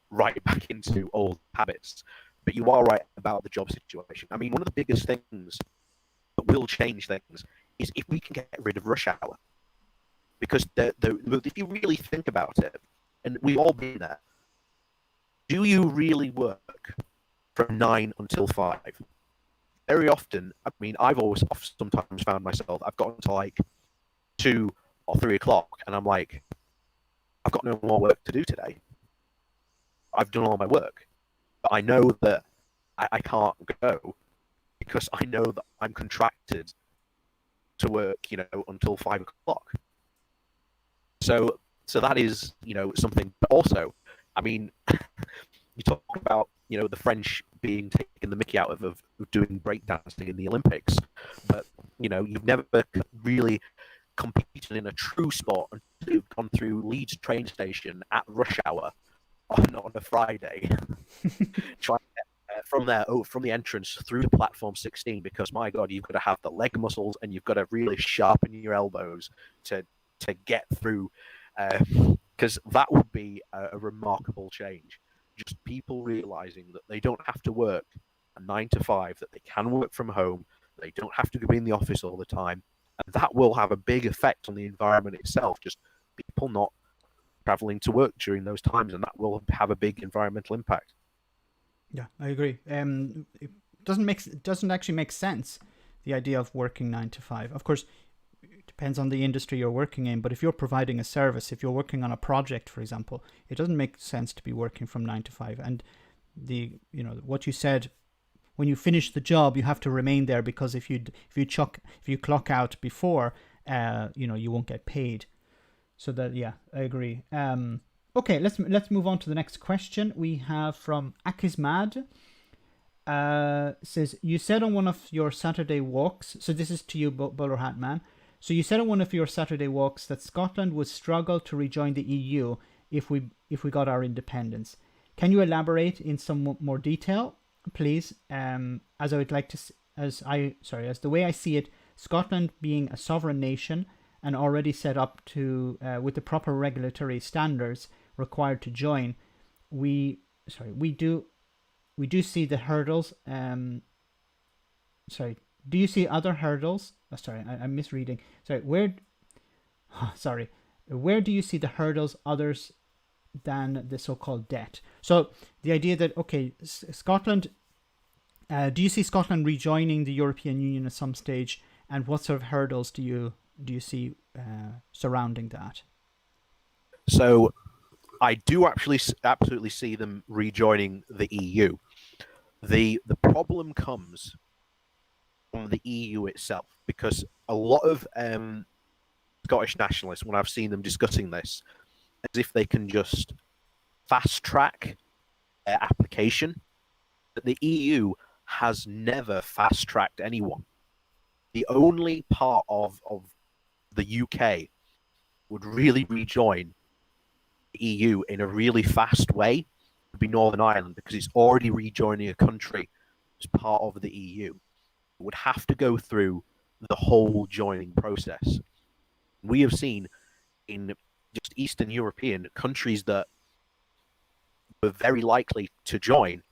C: right back into old habits. But you are right about the job situation. I mean, one of the biggest things that will change things is if we can get rid of rush hour. Because if you really think about it, and we've all been there, do you really work from 9 until 5? Very often, I mean, I've sometimes found myself, I've gotten to like 2 or 3 o'clock, and I'm like, I've got no more work to do today. I've done all my work. But I know that I can't go because I know that I'm contracted to work, until 5 o'clock. So that is, something. But also, I mean, you talk about, the French being taken the mickey out of doing breakdancing in the Olympics, but, you've never really competed in a true sport until you've gone through Leeds train station at rush hour on a Friday, trying to get from the entrance through to platform 16, because, my God, you've got to have the leg muscles and you've got to really sharpen your elbows to get through, because that would be a remarkable change. Just people realizing that they don't have to work a 9 to 5, that they can work from home, they don't have to be in the office all the time, and that will have a big effect on the environment itself. Just people not traveling to work during those times, and that will have a big environmental impact.
A: Yeah, I agree. It doesn't actually make sense, the idea of working 9 to 5. Of course, it depends on the industry you're working in, but if you're providing a service, if you're working on a project, for example, it doesn't make sense to be working from 9 to 5. And what you said when you finish the job, you have to remain there, because if you clock out before, you won't get paid. So that, yeah, I agree. Okay, let's move on to the next question. We have from Akismad. Says, you said on one of your Saturday walks, so this is to you, Bolerhatman. So you said on one of your Saturday walks that Scotland would struggle to rejoin the EU if we got our independence. Can you elaborate in some more detail, please? As I would like to, as the way I see it, Scotland being a sovereign nation and already set up to with the proper regulatory standards required to join, we do see the hurdles. Do you see other hurdles? I'm misreading. Where do you see the hurdles others than the so-called debt? So the idea that, okay, Scotland, do you see Scotland rejoining the European Union at some stage, and what sort of hurdles do you see surrounding that?
C: So I do actually absolutely see them rejoining the EU. The problem comes from the EU itself, because a lot of Scottish nationalists, when I've seen them discussing this, as if they can just fast track their application, but the EU has never fast tracked anyone. The only part of the UK would really rejoin the EU in a really fast way would be Northern Ireland, because it's already rejoining a country as part of the EU. It would have to go through the whole joining process. We have seen in just Eastern European countries that were very likely to join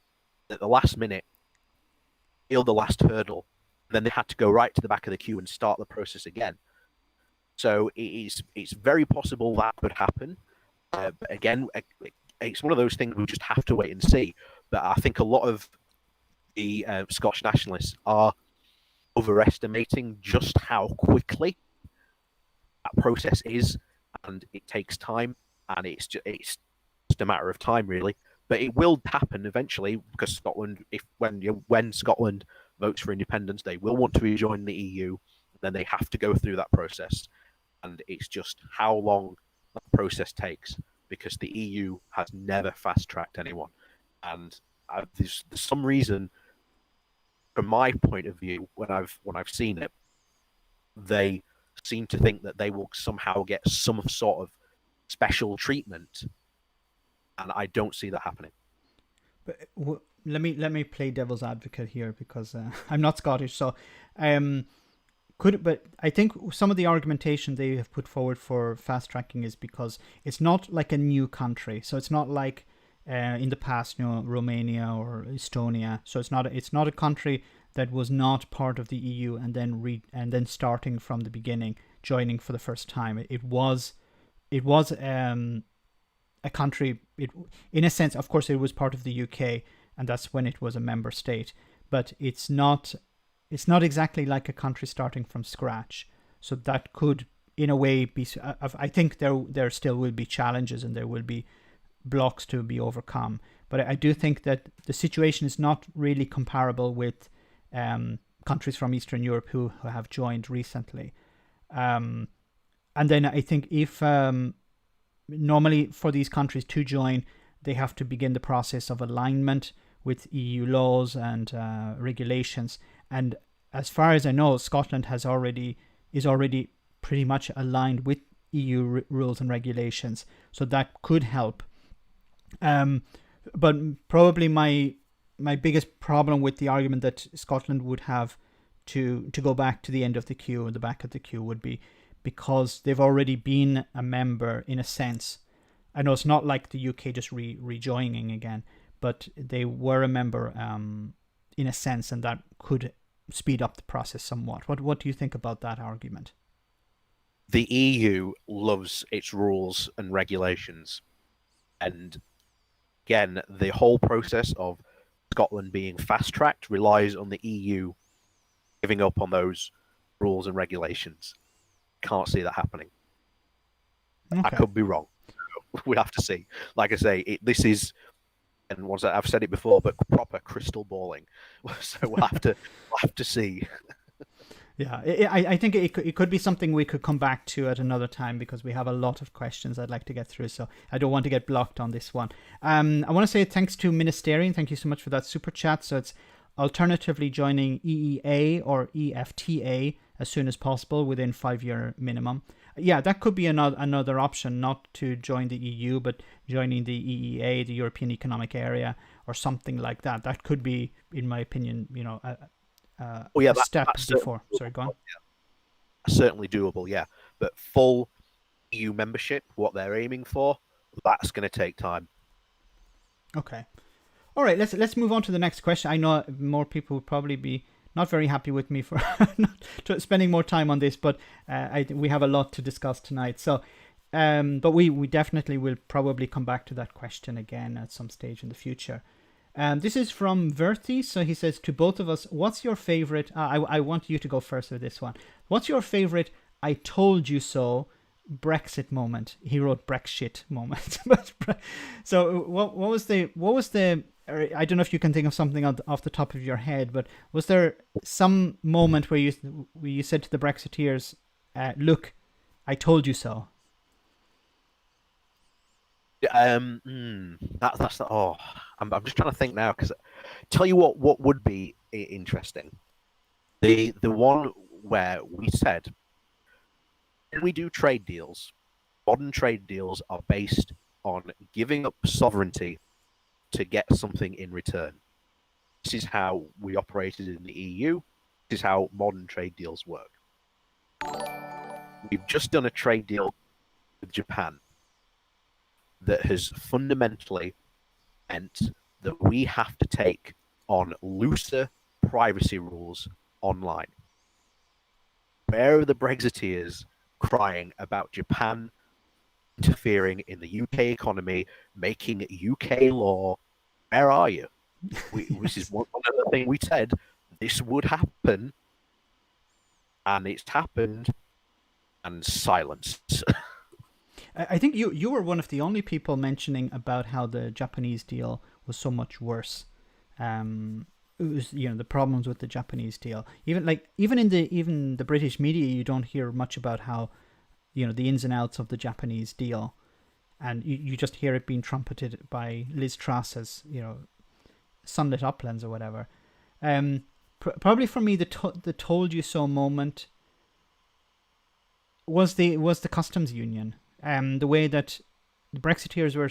C: at the last minute, failed the last hurdle, then they had to go right to the back of the queue and start the process again. So it's very possible that could happen. But again, it's one of those things we just have to wait and see. But I think a lot of the Scottish nationalists are overestimating just how quickly that process is, and it takes time, and it's just a matter of time, really. But it will happen eventually, because Scotland, when Scotland votes for independence, they will want to rejoin the EU. Then they have to go through that process, and it's just how long that process takes, because the EU has never fast-tracked anyone. And there's some reason, from my point of view, when I've seen it, they seem to think that they will somehow get some sort of special treatment, and I don't see that happening.
A: But let me play devil's advocate here, because I'm not Scottish, so but I think some of the argumentation they have put forward for fast tracking is because it's not like a new country, so it's not like in the past, Romania or Estonia. So it's not a country that was not part of the EU and then starting from the beginning, joining for the first time. It was a country. In a sense, of course, it was part of the UK, and that's when it was a member state. But it's not exactly like a country starting from scratch. So that could, in a way, be. I think there still will be challenges, and there will be blocks to be overcome. But I do think that the situation is not really comparable with countries from Eastern Europe who have joined recently. And then I think if normally for these countries to join, they have to begin the process of alignment with EU laws and regulations. And as far as I know, Scotland is already pretty much aligned with EU rules and regulations. So that could help. But probably my biggest problem with the argument that Scotland would have to go back to the end of the queue, or the back of the queue, would be because they've already been a member in a sense. I know it's not like the UK just rejoining again, but they were a member in a sense, and that could speed up the process somewhat. What do you think about that argument?
C: The EU loves its rules and regulations, and again, the whole process of Scotland being fast-tracked relies on the EU giving up on those rules and regulations. Can't see that happening. Okay. I could be wrong. We have to see. Like I say, this is and once I've said it before, but proper crystal balling. So we'll have to see.
A: Yeah, I think it could be something we could come back to at another time, because we have a lot of questions I'd like to get through. So I don't want to get blocked on this one. I want to say thanks to Ministerian. Thank you so much for that super chat. So it's alternatively joining EEA or EFTA as soon as possible within 5-year minimum. Yeah, that could be another option, not to join the EU, but joining the EEA, the European Economic Area, or something like that. That could be, in my opinion, a step before. Sorry, go on.
C: Yeah. Certainly doable, yeah. But full EU membership, what they're aiming for, that's going to take time.
A: Okay. All right, let's move on to the next question. I know more people would probably be not very happy with me for not spending more time on this, but we have a lot to discuss tonight. So, but we definitely will probably come back to that question again at some stage in the future. This is from Verthi. So he says, to both of us, what's your favorite? I want you to go first with this one. What's your favorite "I told you so" Brexit moment? He wrote Brexit moment. So what was the? I don't know if you can think of something off the top of your head, but was there some moment where you said to the Brexiteers, "Look, I told you so"?
C: I'm just trying to think now, because tell you what would be interesting. The one where we said, when we do trade deals, modern trade deals are based on giving up sovereignty to get something in return. This is how we operated in the EU. This is how modern trade deals work. We've just done a trade deal with Japan that has fundamentally meant that we have to take on looser privacy rules online. Where are the Brexiteers crying about Japan interfering in the UK economy, making UK law? Where are you? This is one other thing we said this would happen, and it's happened, and silence.
A: I think you were one of the only people mentioning about how the Japanese deal was so much worse. It was, the problems with the Japanese deal. Even in the British media, you don't hear much about how, the ins and outs of the Japanese deal, and you just hear it being trumpeted by Liz Truss as sunlit uplands or whatever. Probably for me, the told you so moment was the customs union. The way that the Brexiteers were,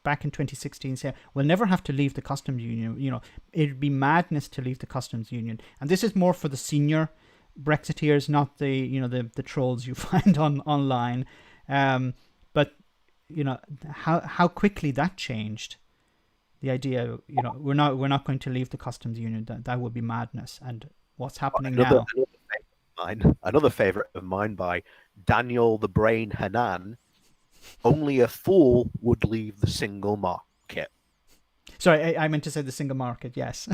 A: back in 2016, saying we'll never have to leave the customs union. It'd be madness to leave the customs union. And this is more for the senior Brexiteers, not the trolls you find online. But how quickly that changed. The idea, we're not going to leave the customs union. That would be madness. And what's happening now?
C: Another favorite of mine by Daniel the Brain Hanan. Only a fool would leave the single market.
A: Sorry, I meant to say the single market. Yes.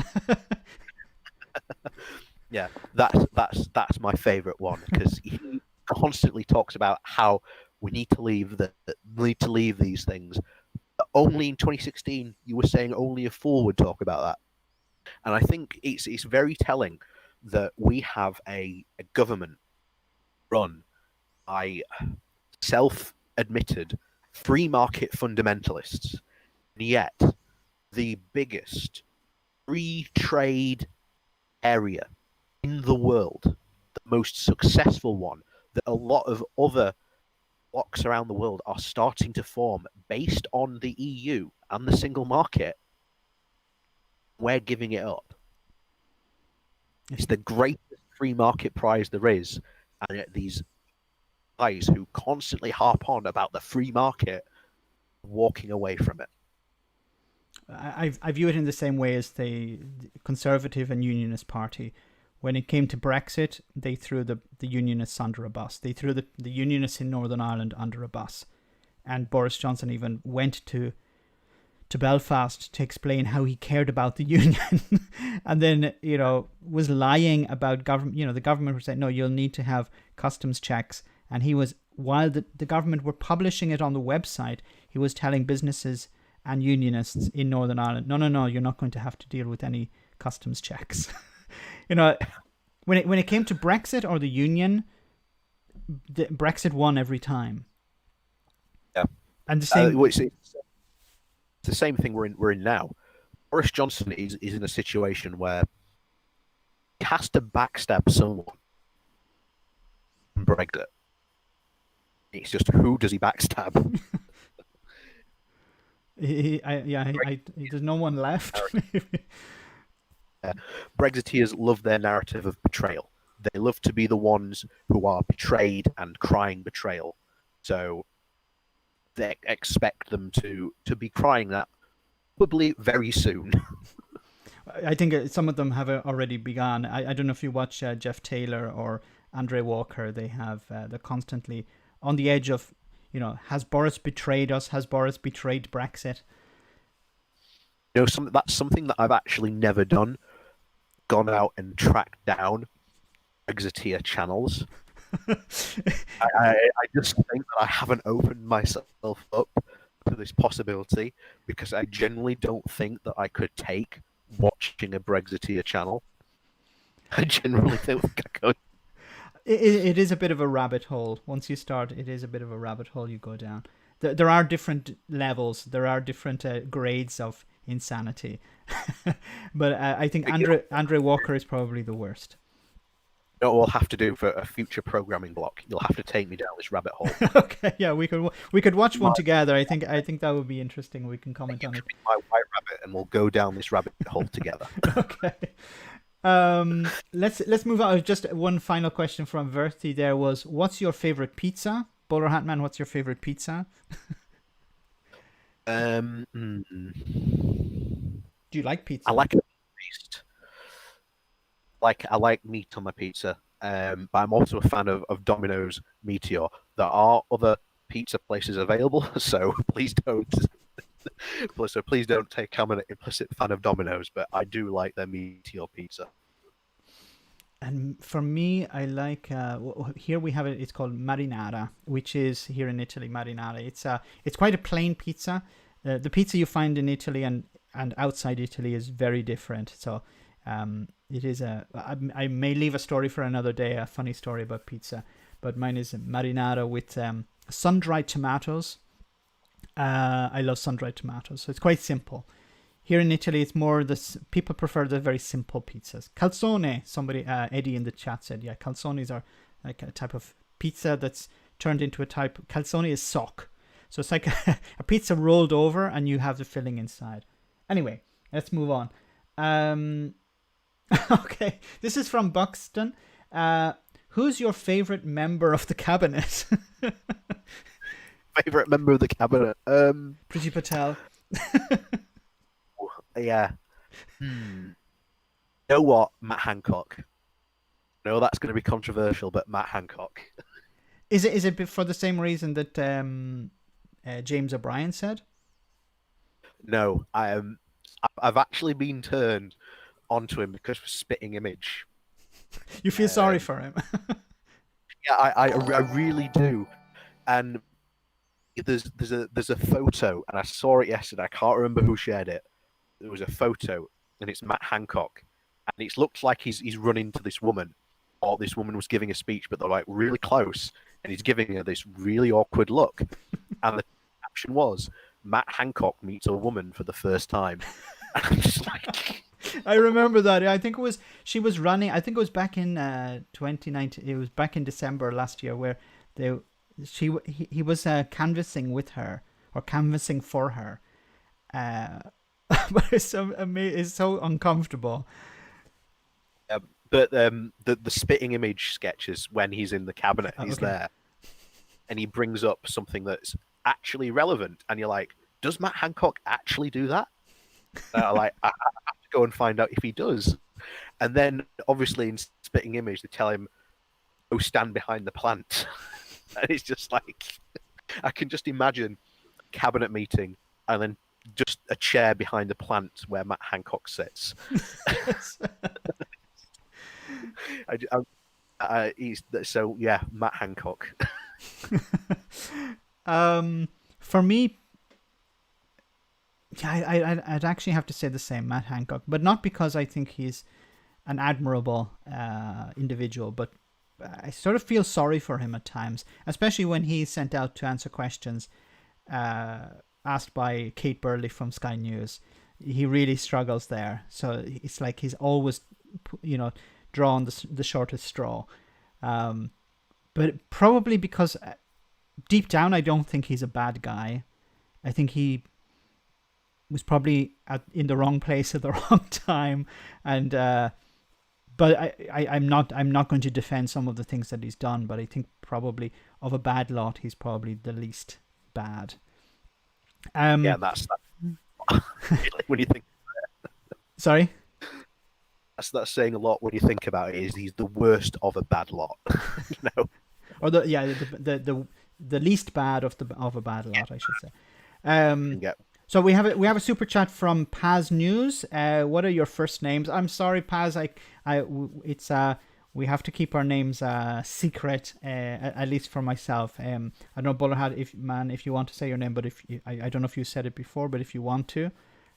C: Yeah, that's my favorite one, because he constantly talks about how we need to leave these things. But only in 2016, you were saying only a fool would talk about that, and I think it's very telling that we have a government run by self-admitted free market fundamentalists, and yet the biggest free trade area in the world, the most successful one that a lot of other blocks around the world are starting to form based on the EU and the single market, we're giving it up. It's the greatest free market prize there is, and yet these guys who constantly harp on about the free market walking away from it.
A: I view it in the same way as the Conservative and Unionist Party. When it came to Brexit, they threw the Unionists under a bus. They threw the Unionists in Northern Ireland under a bus. And Boris Johnson even went to Belfast to explain how he cared about the union. And then, was lying about government. The government was saying, no, you'll need to have customs checks. And he was, while the government were publishing it on the website, he was telling businesses and unionists in Northern Ireland, no, you're not going to have to deal with any customs checks. You know, when it came to Brexit or the union, Brexit won every time.
C: Yeah.
A: And the same.
C: It's the same thing we're in now. Boris Johnson is in a situation where he has to backstab someone in Brexit. It's just, who does he backstab?
A: There's no one left.
C: Brexiteers love their narrative of betrayal. They love to be the ones who are betrayed and crying betrayal. So they expect them to be crying that probably very soon.
A: I think some of them have already begun. I don't know if you watch Jeff Taylor or Andre Walker. They're constantly on the edge of, has Boris betrayed us? Has Boris betrayed Brexit?
C: That's something that I've actually never done. Gone out and tracked down Brexiteer channels. I just think that I haven't opened myself up to this possibility, because I genuinely don't think that I could take watching a Brexiteer channel. I generally don't think I could.
A: It is a bit of a rabbit hole. Once you start, it is a bit of a rabbit hole you go down. There are different levels. There are different grades of insanity. But I think Andre Walker is probably the worst.
C: You know what we'll have to do for a future programming block? You'll have to take me down this rabbit hole.
A: Okay, yeah, we could watch one together. I think that would be interesting. We can comment on it.
C: My white rabbit, and we'll go down this rabbit hole together.
A: Okay. Let's move on. Just one final question from Verti. There was, what's your favorite pizza? Bolerhatman, what's your favorite pizza? Do you like pizza?
C: I like it based. I like meat on my pizza, but I'm also a fan of Domino's Meteor. There are other pizza places available, so please don't. So please don't take I'm an implicit fan of Domino's, but I do like their Meteor pizza.
A: And for me, I like here we have it. It's called marinara, which is here in Italy. Marinara. It's quite a plain pizza. The pizza you find in Italy and outside Italy is very different. So it is I may leave a story for another day, a funny story about pizza, but mine is marinara with sun-dried tomatoes. I love sun-dried tomatoes, so it's quite simple. Here in Italy, it's more people prefer the very simple pizzas. Calzone, somebody, Eddie in the chat said, yeah, calzones are like a type of pizza that's turned into a type. Calzone is sock. So it's like a pizza rolled over and you have the filling inside. Anyway, let's move on. Okay, this is from Buxton. Who's your favorite member of the cabinet?
C: Favorite member of the cabinet?
A: Priti Patel.
C: Yeah. You know what? Matt Hancock. No, that's going to be controversial, but Matt Hancock.
A: Is it for the same reason that James O'Brien said?
C: No, I've actually been turned onto him because of Spitting Image.
A: You feel sorry for him?
C: Yeah, I really do. And there's a photo, and I saw it yesterday. I can't remember who shared it. There was a photo, and it's Matt Hancock, and it looks like he's run into this woman, or this woman was giving a speech, but they're like really close, and he's giving her this really awkward look. And the caption was, Matt Hancock meets a woman for the first time. And I'm just like...
A: I remember that. I think she was running. I think it was back in 2019. It was back in December last year where he was canvassing with her or canvassing for her. But it's so uncomfortable.
C: But the Spitting Image sketches when he's in the cabinet, he's there, and he brings up something that's actually relevant, and you're like, does Matt Hancock actually do that? I have to go and find out if he does. And then, obviously, in Spitting Image, they tell him, go stand behind the plant. And it's just like, I can just imagine a cabinet meeting and then just a chair behind the plant where Matt Hancock sits. So yeah, Matt Hancock.
A: For me, Yeah, I'd actually have to say the same, Matt Hancock, but not because I think he's an admirable individual, but I sort of feel sorry for him at times, especially when he's sent out to answer questions asked by Kate Burley from Sky News. He really struggles there. So it's like he's always, drawn the shortest straw. But probably because deep down, I don't think he's a bad guy. I think he was probably in the wrong place at the wrong time, and but I'm not going to defend some of the things that he's done. But I think probably of a bad lot, he's probably the least bad.
C: Yeah, that's when you think.
A: Sorry.
C: That's saying a lot when you think about it. Is he's the worst of a bad lot,
A: Or the least bad of a bad lot, I should say.
C: Yeah.
A: So we have a super chat from Paz News. What are your first names? I'm sorry, Paz. We have to keep our names secret, at least for myself. I don't know, Bolerhat, if you want to say your name, but I don't know if you said it before, but if you want to,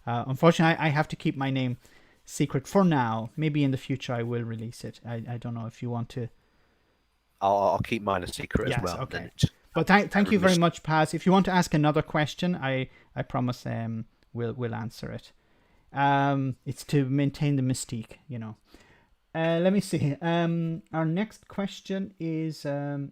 A: unfortunately, I have to keep my name secret for now. Maybe in the future I will release it. I don't know if you want to.
C: I'll keep mine a secret as well.
A: Okay. But thank you very much, Paz. If you want to ask another question, I promise we'll answer it. It's to maintain the mystique, Let me see. Our next question is from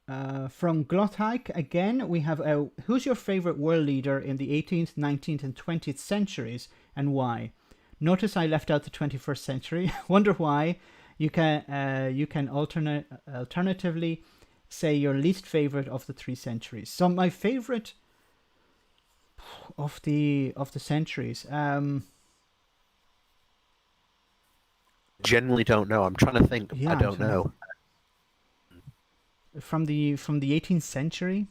A: Glothaik. Again, we have who's your favorite world leader in the 18th, 19th, and 20th centuries, and why? Notice I left out the 21st century. Wonder why. You can alternatively say your least favorite of the three centuries. So my favorite of the centuries.
C: Generally don't know. I'm trying to think.
A: Yeah,
C: I don't know.
A: From the 18th century?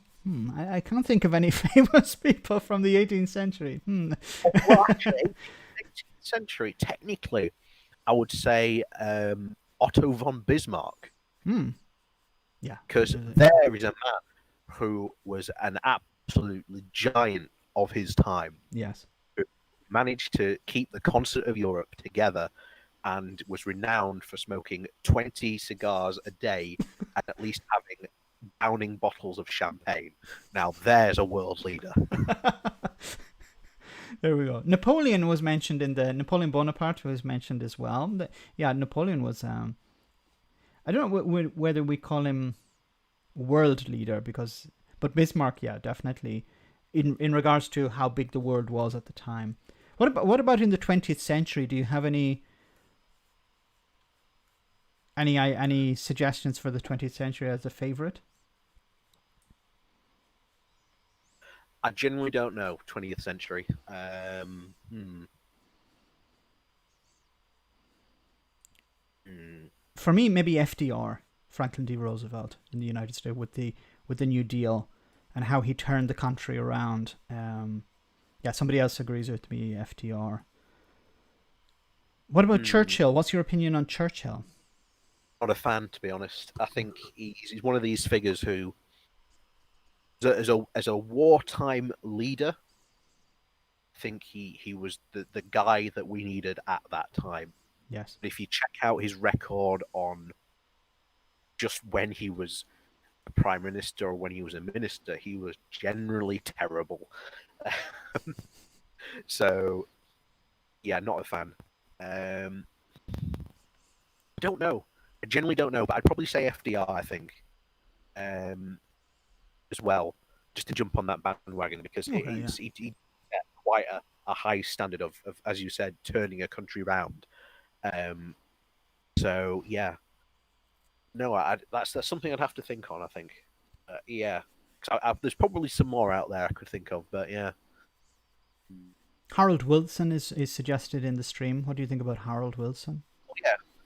A: I can't think of any famous people from the 18th century.
C: Well, actually, 18th century, technically, I would say Otto von Bismarck.
A: Yeah.
C: Because there is a man who was an absolutely giant of his time.
A: Yes.
C: Who managed to keep the concert of Europe together and was renowned for smoking 20 cigars a day and at least having downing bottles of champagne. Now, there's a world leader.
A: There we go. Napoleon was mentioned Napoleon Bonaparte was mentioned as well. Yeah, Napoleon was... I don't know whether we call him world leader but Bismarck, yeah, definitely in regards to how big the world was at the time. What about in the 20th century? Do you have any suggestions for the 20th century as a favorite?
C: I genuinely don't know. 20th century.
A: For me, maybe FDR, Franklin D. Roosevelt, in the United States with the New Deal and how he turned the country around. Yeah, somebody else agrees with me, FDR. What about Churchill? What's your opinion on Churchill?
C: Not a fan, to be honest. I think he's one of these figures who, as a wartime leader, I think he was the guy that we needed at that time.
A: Yes.
C: If you check out his record on just when he was a prime minister or when he was a minister, he was generally terrible. So, yeah, not a fan. I don't know. I generally don't know, but I'd probably say FDR, I think, as well, just to jump on that bandwagon, because he set quite a high standard of, as you said, turning a country round. So yeah, no, that's something I'd have to think on. I think, yeah, there's probably some more out there I could think of, but yeah.
A: Harold Wilson is suggested in the stream. What do you think about Harold Wilson?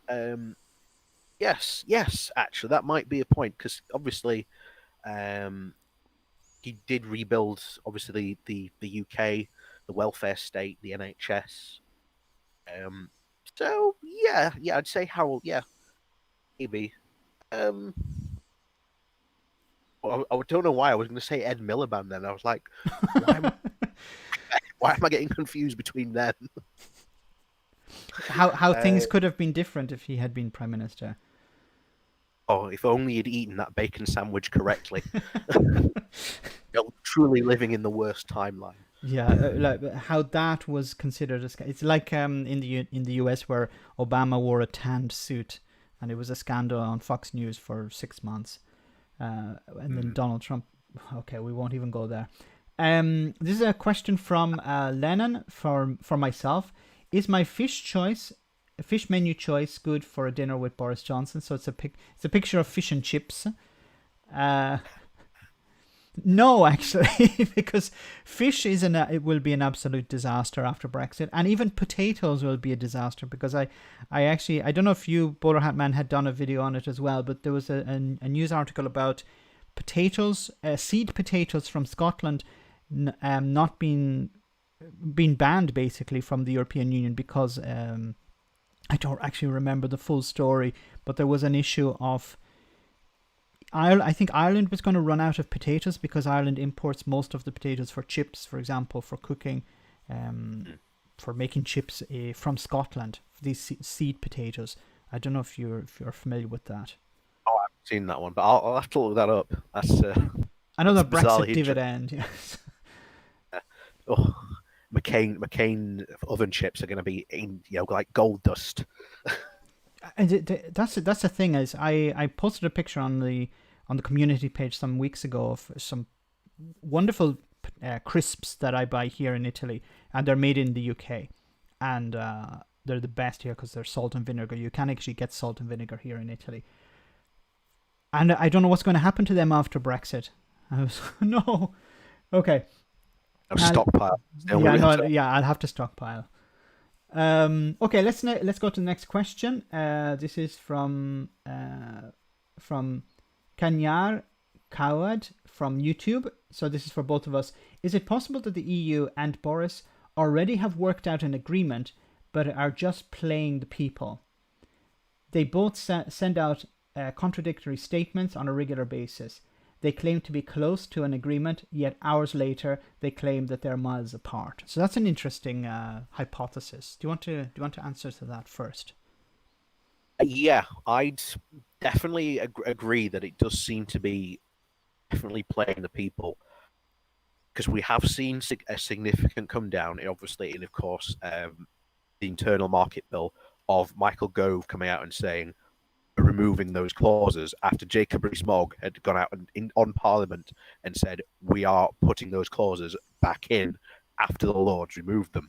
C: Yeah, yes, actually, that might be a point, because obviously, he did rebuild obviously the UK, the welfare state, the NHS. So yeah, I'd say Harold. Yeah, maybe. Well, I don't know why I was going to say Ed Miliband. Then I was like, why Why am I getting confused between them?
A: How things could have been different if he had been prime minister.
C: Oh, if only he'd eaten that bacon sandwich correctly. You're truly living in the worst timeline.
A: Yeah, like how that was considered it's like in the US where Obama wore a tanned suit and it was a scandal on Fox News for 6 months, and then Donald Trump. Okay, we won't even go there. This is a question from Lennon for myself. Is my fish menu choice good for a dinner with Boris Johnson? So it's a picture of fish and chips. No, actually, because fish it will be an absolute disaster after Brexit, and even potatoes will be a disaster because I don't know if you, Bolerhatman, had done a video on it as well, but there was a news article about potatoes, seed potatoes from Scotland, not being banned basically from the European Union because I don't actually remember the full story, but there was an issue of I think Ireland was going to run out of potatoes because Ireland imports most of the potatoes for chips, for example, for cooking, for making chips from Scotland. These seed potatoes. I don't know if you're familiar with that.
C: Oh, I haven't seen that one, but I'll have to look that up. That's
A: another
C: that's
A: Brexit dividend. Yes.
C: Oh, McCain oven chips are going to be like gold dust.
A: And that's the thing is I posted a picture on the community page some weeks ago of some wonderful crisps that I buy here in Italy, and they're made in the UK, and they're the best here because they're salt and vinegar. You can actually get salt and vinegar here in Italy, and I don't know what's going to happen to them after Brexit. I was no, okay.
C: Stockpile.
A: I'll have to stockpile. Okay, let's go to the next question. This is from Kanyar Kawad from YouTube. So this is for both of us. Is it possible that the EU and Boris already have worked out an agreement, but are just playing the people? They both send out contradictory statements on a regular basis. They claim to be close to an agreement, yet hours later they claim that they're miles apart. So that's an interesting hypothesis. Do you want to answer to that first?
C: Yeah, I'd definitely agree that it does seem to be definitely playing the people, because we have seen a significant come down, obviously, and of course, the internal market bill of Michael Gove coming out and saying removing those clauses after Jacob Rees-Mogg had gone out on Parliament and said we are putting those clauses back in after the Lords removed them.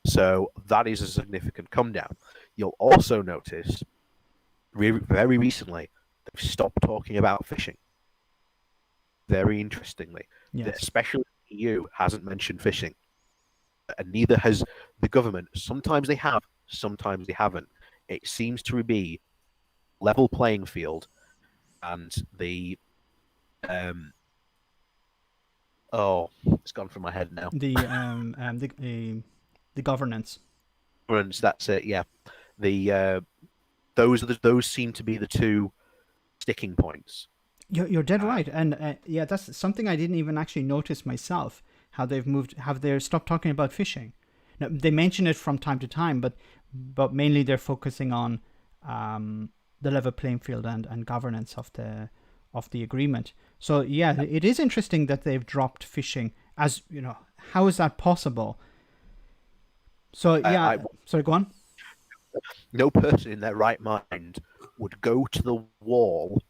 C: So that is a significant come down. You'll also notice very recently they've stopped talking about fishing. Very interestingly,
A: yes.
C: Especially the EU hasn't mentioned fishing, and neither has the government. Sometimes they have, sometimes they haven't. It seems to be level playing field, and the it's gone from my head now.
A: The governance.
C: That's it. Yeah, those seem to be the two sticking points.
A: You're dead right, and yeah, that's something I didn't even actually notice myself. How they've stopped talking about fishing. Now, they mention it from time to time, but mainly they're focusing on the level playing field and governance of the agreement. So yeah, it is interesting that they've dropped fishing. As you know, how is that possible? So yeah, sorry, go on.
C: No person in their right mind would go to the wall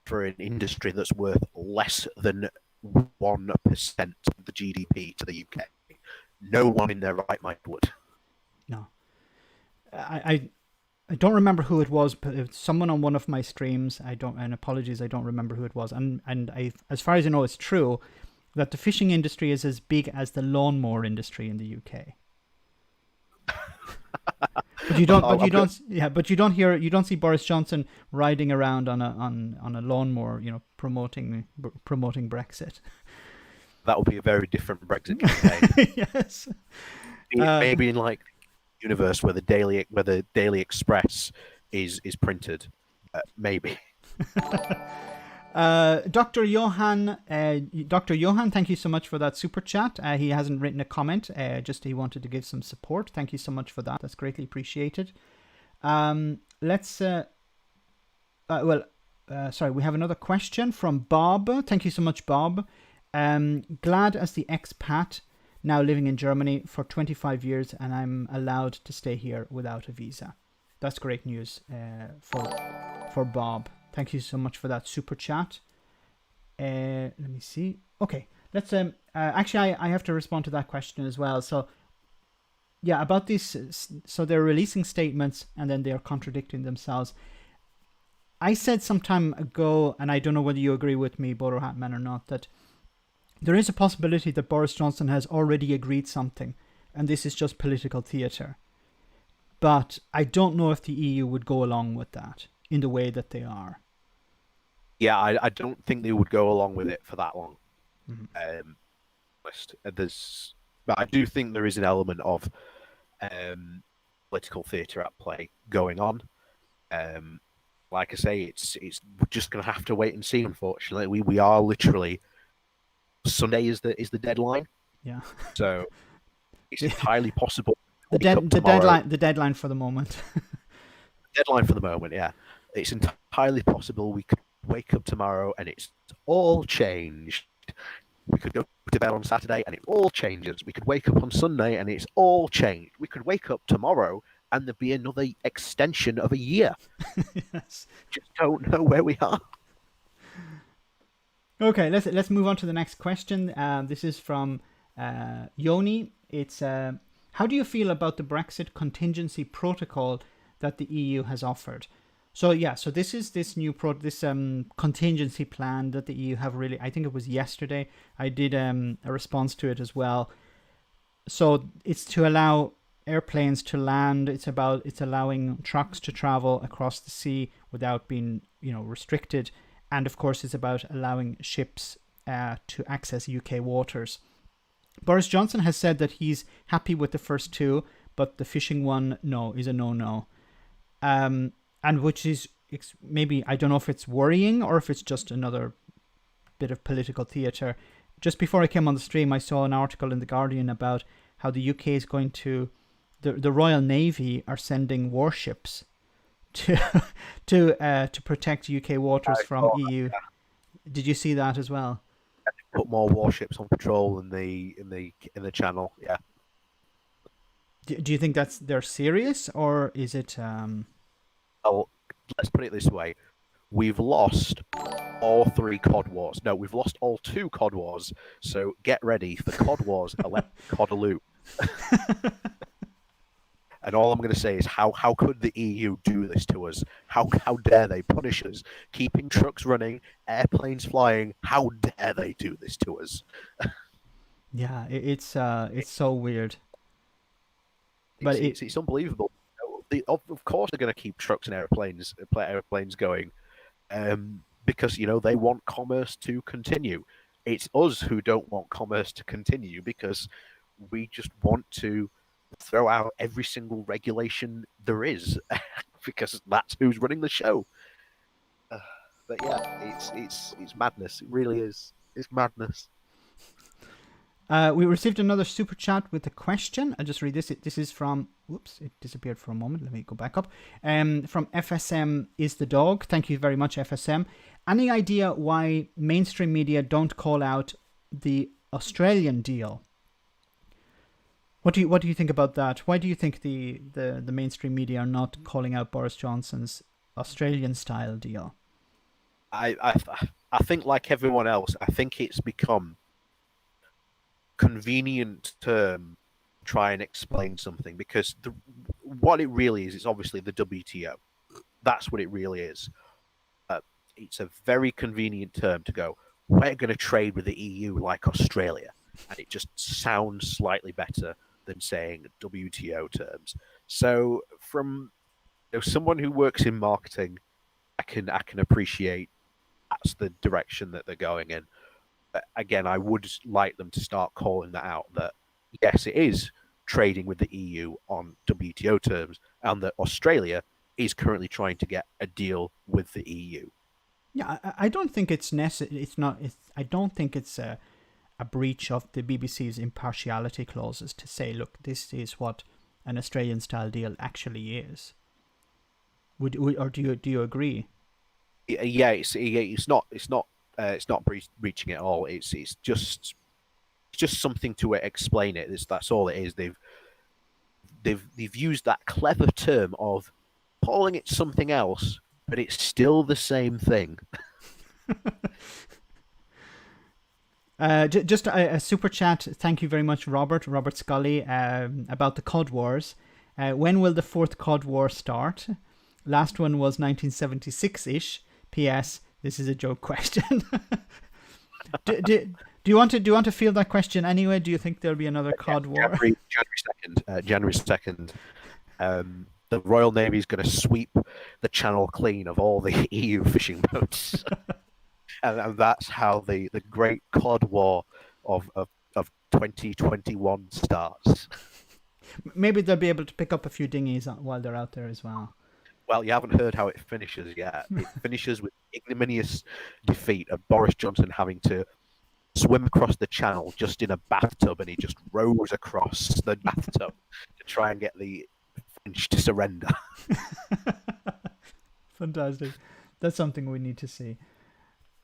C: for an industry that's worth less than 1% of the GDP to the UK. No one in their right mind would.
A: No, I don't remember who it was, but it was someone on one of my streams. And apologies, I don't remember who it was. And as far as I know, it's true that the fishing industry is as big as the lawnmower industry in the UK. But you don't see Boris Johnson riding around on a lawnmower, promoting Brexit.
C: That would be a very different Brexit campaign.
A: Yes.
C: Maybe in like universe where the Daily Express is printed, maybe.
A: Dr. Johan, thank you so much for that super chat. He hasn't written a comment, just he wanted to give some support. Thank you so much for that. That's greatly appreciated. Sorry, we have another question from Bob. Thank you so much, Bob. Glad as the expat, now living in Germany for 25 years, and I'm allowed to stay here without a visa. That's great news for Bob. Thank you so much for that super chat. Let me see. Okay, let's actually I have to respond to that question as well. So yeah, about this, so they're releasing statements and then they're contradicting themselves. I said some time ago, and I don't know whether you agree with me, Bolerhatman, or not, that there is a possibility that Boris Johnson has already agreed something, and this is just political theatre. But I don't know if the EU would go along with that in the way that they are.
C: Yeah, I don't think they would go along with it for that long.
A: Mm-hmm.
C: But I do think there is an element of political theatre at play going on. Like I say, it's we're just going to have to wait and see. Unfortunately, we are literally Sunday is the deadline.
A: Yeah.
C: So it's entirely possible.
A: The deadline for the moment.
C: Deadline for the moment, yeah. It's entirely possible we could wake up tomorrow and it's all changed. We could go to bed on Saturday and it all changes. We could wake up on Sunday and it's all changed. We could wake up tomorrow and there'd be another extension of a year.
A: Yes.
C: Just don't know where we are.
A: Okay, let's move on to the next question. This is from Yoni. It's how do you feel about the Brexit contingency protocol that the EU has offered? So yeah, so this is this new contingency plan that the EU have really. I think it was yesterday. I did a response to it as well. So it's to allow airplanes to land. It's allowing trucks to travel across the sea without being restricted, and of course it's about allowing ships to access UK waters. Boris Johnson has said that he's happy with the first two, but the fishing one, no, is a no-no. And which is maybe, I don't know if it's worrying or if it's just another bit of political theatre. Just before I came on the stream, I saw an article in The Guardian about how the UK is going to, the Royal Navy are sending warships to protect UK waters from EU.
C: Yeah.
A: Did you see that as well?
C: Put more warships on patrol in the channel. Yeah.
A: Do you think they're serious, or is it?
C: Well, let's put it this way: we've lost all 3 Cod Wars. No, we've lost all 2 Cod Wars. So get ready for Cod Wars 11 Codaloo. And all I'm going to say is, how could the EU do this to us? How dare they punish us? Keeping trucks running, airplanes flying. How dare they do this to us?
A: Yeah, it's so weird. But
C: it's unbelievable. Of course, they're going to keep trucks and airplanes going, because they want commerce to continue. It's us who don't want commerce to continue because we just want to throw out every single regulation there is because that's who's running the show. But yeah, it's madness. It really is. It's madness.
A: We received another super chat with a question. I'll just read this. This is from, whoops, it disappeared for a moment. Let me go back up. From FSM is the dog. Thank you very much, FSM. Any idea why mainstream media don't call out the Australian deal? What do you think about that? Why do you think the mainstream media are not calling out Boris Johnson's Australian style deal?
C: I think, like everyone else, I think it's become convenient term try and explain something, because what it really is obviously the WTO. That's what it really is. It's a very convenient term to go, we're going to trade with the EU like Australia, and it just sounds slightly better than saying WTO terms. So from someone who works in marketing, I can appreciate that's the direction that they're going in. But again, I would like them to start calling that out, that yes, it is trading with the EU on WTO terms, and that Australia is currently trying to get a deal with the EU.
A: Yeah, I don't think it's necessary. It's not. I don't think it's a breach of the BBC's impartiality clauses to say, look, this is what an Australian style deal actually is. Or do you agree?
C: Yeah, it's not breaching it all. It's just something to explain it. That's all it is. They've used that clever term of calling it something else, but it's still the same thing.
A: Just a super chat. Thank you very much, Robert Scully, about the Cod Wars. When will the fourth Cod War start? Last one was 1976-ish. P.S. This is a joke question. do you want to field that question anyway? Do you think there'll be another Cod War?
C: January 2nd. The Royal Navy is going to sweep the channel clean of all the EU fishing boats. And that's how the great Cod War of 2021 starts.
A: Maybe they'll be able to pick up a few dinghies while they're out there as well.
C: Well, you haven't heard how it finishes yet. It finishes with ignominious defeat of Boris Johnson having to swim across the channel just in a bathtub, and he just rows across the bathtub to try and get the French to surrender.
A: Fantastic. That's something we need to see.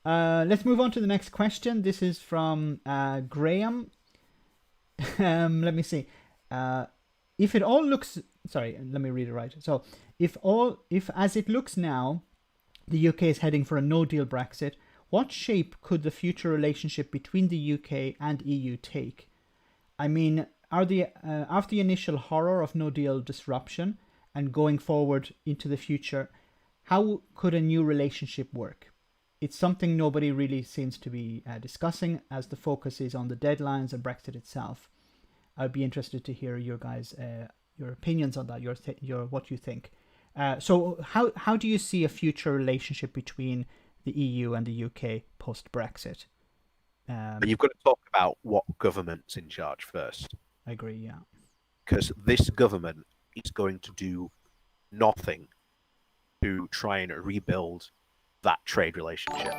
A: Let's move on to the next question. This is from Graham. Let me see. If it all looks... Sorry, let me read it right. So, if as it looks now, the UK is heading for a no-deal Brexit, what shape could the future relationship between the UK and EU take? I mean, after the initial horror of no-deal disruption and going forward into the future, how could a new relationship work? It's something nobody really seems to be discussing, as the focus is on the deadlines and Brexit itself. I'd be interested to hear your guys' your opinions on that, your what you think. So how do you see a future relationship between the EU and the UK post Brexit?
C: But you've got to talk about what government's in charge first.
A: I agree, yeah.
C: Because this government is going to do nothing to try and rebuild that trade relationship.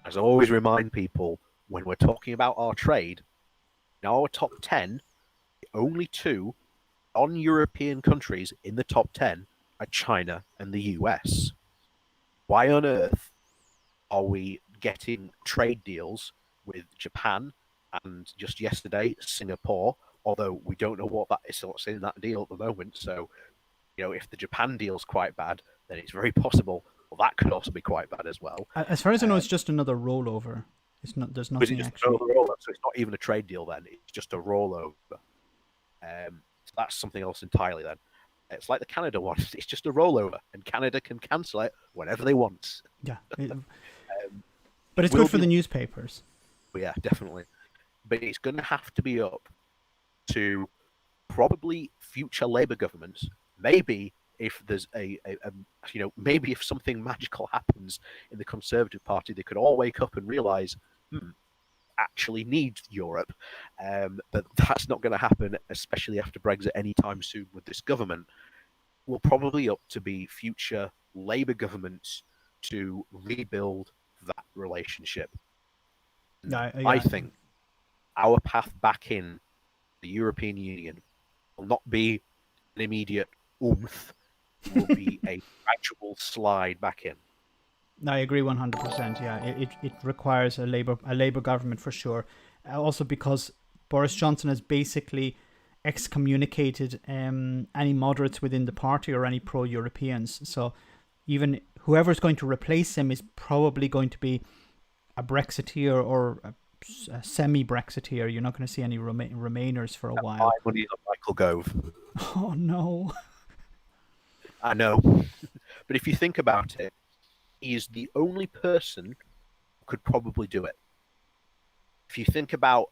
C: As I always remind people, when we're talking about our trade, in our top 10, only two non-European countries in the top 10 are China and the US. Why on earth are we getting trade deals with Japan and just yesterday Singapore, although we don't know what's in that deal at the moment. So, if the Japan deal's quite bad, then it's very possible that could also be quite bad as well.
A: As far as I know, it's just another rollover. It's not. There's nothing actually.
C: So it's not even a trade deal then. It's just a rollover. So that's something else entirely then. It's like the Canada one. It's just a rollover, and Canada can cancel it whenever they want.
A: Yeah. But it's good for the newspapers.
C: Yeah, definitely. But it's going to have to be up to probably future Labour governments. Maybe if there's maybe if something magical happens in the Conservative Party, they could all wake up and realise, actually need Europe. But that's not going to happen, especially after Brexit anytime soon with this government. Will probably up to be future Labour governments to rebuild that relationship. I think our path back in the European Union will not be an immediate oomph. It will be a gradual slide back in.
A: I agree 100%. Yeah, it requires a Labour government for sure. Also because Boris Johnson has basically excommunicated any moderates within the party or any pro-Europeans. So even whoever's going to replace him is probably going to be a Brexiteer or a semi-Brexiteer. You're not going to see any Remainers for a while.
C: My money's on Michael Gove.
A: Oh no.
C: I know. But if you think about it, he is the only person who could probably do it. If you think about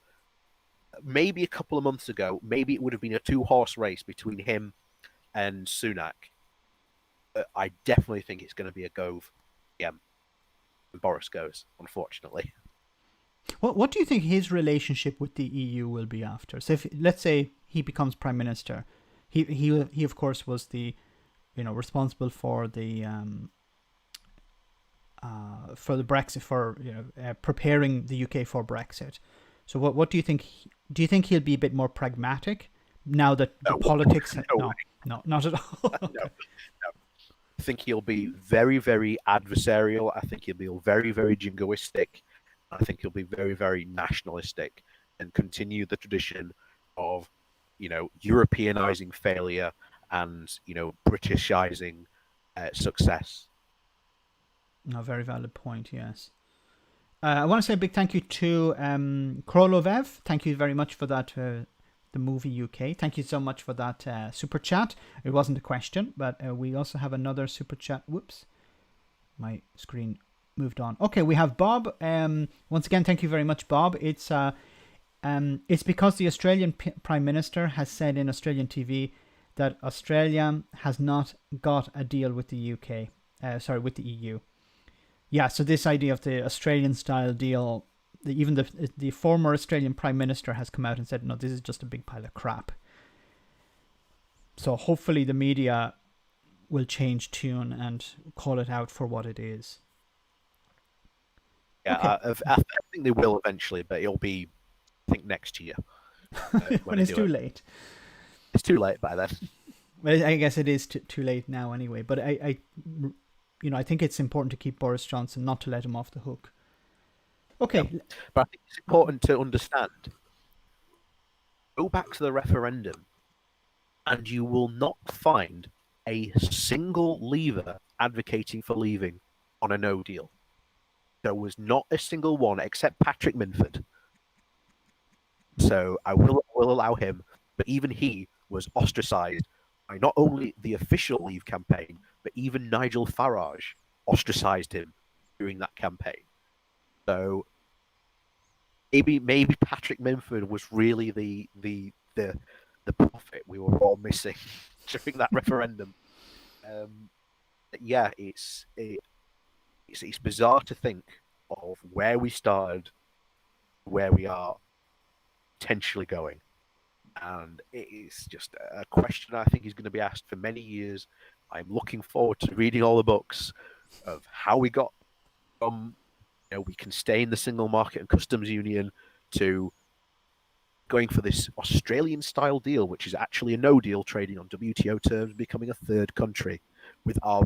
C: maybe a couple of months ago, maybe it would have been a two-horse race between him and Sunak. But I definitely think it's going to be a Gove again. Boris goes, unfortunately.
A: What do you think his relationship with the EU will be after? So if, let's say he becomes Prime Minister, he of course was the responsible for the for the Brexit, for preparing the UK for Brexit. So what do you think? Do you think he'll be a bit more pragmatic now that the politics? No, not at all.
C: No. I think he'll be very, very adversarial. I think he'll be very, very jingoistic. I think he'll be very, very nationalistic and continue the tradition of, Europeanizing failure and, Britishizing success.
A: A very valid point, yes. I want to say a big thank you to Krolovev. Thank you very much for that, the movie UK. Thank you so much for that super chat. It wasn't a question, but we also have another super chat. Whoops. My screen moved on. Okay, we have Bob. Once again, thank you very much, Bob. It's because the Australian Prime Minister has said in Australian TV that Australia has not got a deal with the UK. With the EU. Yeah, so this idea of the Australian-style deal, even the former Australian Prime Minister has come out and said, no, this is just a big pile of crap. So hopefully the media will change tune and call it out for what it is.
C: Yeah, okay. I think they will eventually, but it'll be, I think, next year.
A: When it's too late.
C: It's too late by then.
A: Well, I guess it is too late now anyway, but I think it's important to keep Boris Johnson, not to let him off the hook. Okay.
C: Yeah. But I think it's important to understand. Go back to the referendum, and you will not find a single Leaver advocating for leaving on a no deal. There was not a single one except Patrick Minford. So I will allow him, but even he was ostracised by not only the official Leave campaign, but even Nigel Farage ostracised him during that campaign. So maybe Patrick Minford was really the prophet we were all missing during that referendum. Yeah, it's bizarre to think of where we started, where we are potentially going. And it is just a question I think is going to be asked for many years. I'm looking forward to reading all the books of how we got from, we can stay in the single market and customs union to going for this Australian-style deal, which is actually a no deal, trading on WTO terms, becoming a third country with our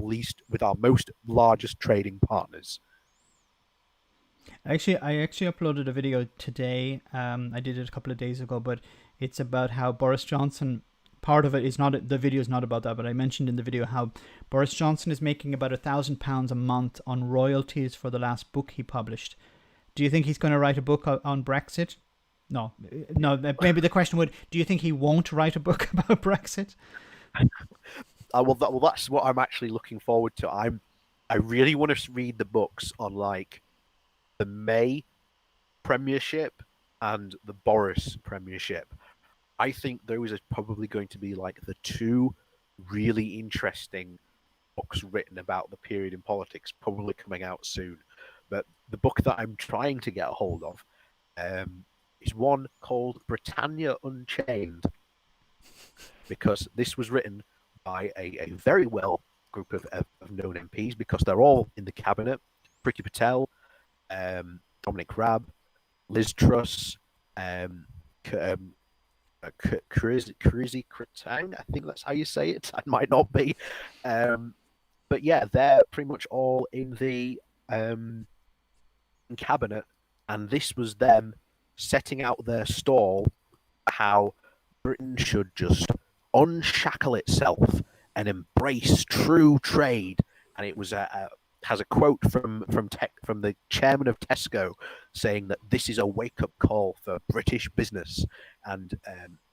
C: most largest trading partners.
A: I actually uploaded a video today. I did it a couple of days ago, but it's about how Boris Johnson, part of it is not, the video is not about that, but I mentioned in the video how Boris Johnson is making about £1,000 a month on royalties for the last book he published. Do you think he's going to write a book on Brexit? No. Maybe the question would, do you think he won't write a book about Brexit?
C: Well, that's what I'm actually looking forward to. I really want to read the books on like the May Premiership and the Boris Premiership. I think those are probably going to be like the two really interesting books written about the period in politics, probably coming out soon. But the book that I'm trying to get a hold of is one called Britannia Unchained, because this was written by a very well group of known MPs, because they're all in the cabinet. Priti Patel, Dominic Raab, Liz Truss, Krisi Kritang, I think that's how you say it. I might not be. But yeah, they're pretty much all in the cabinet, and this was them setting out their stall how Britain should just unshackle itself and embrace true trade. And it was has a quote from the chairman of Tesco saying that this is a wake-up call for British business, and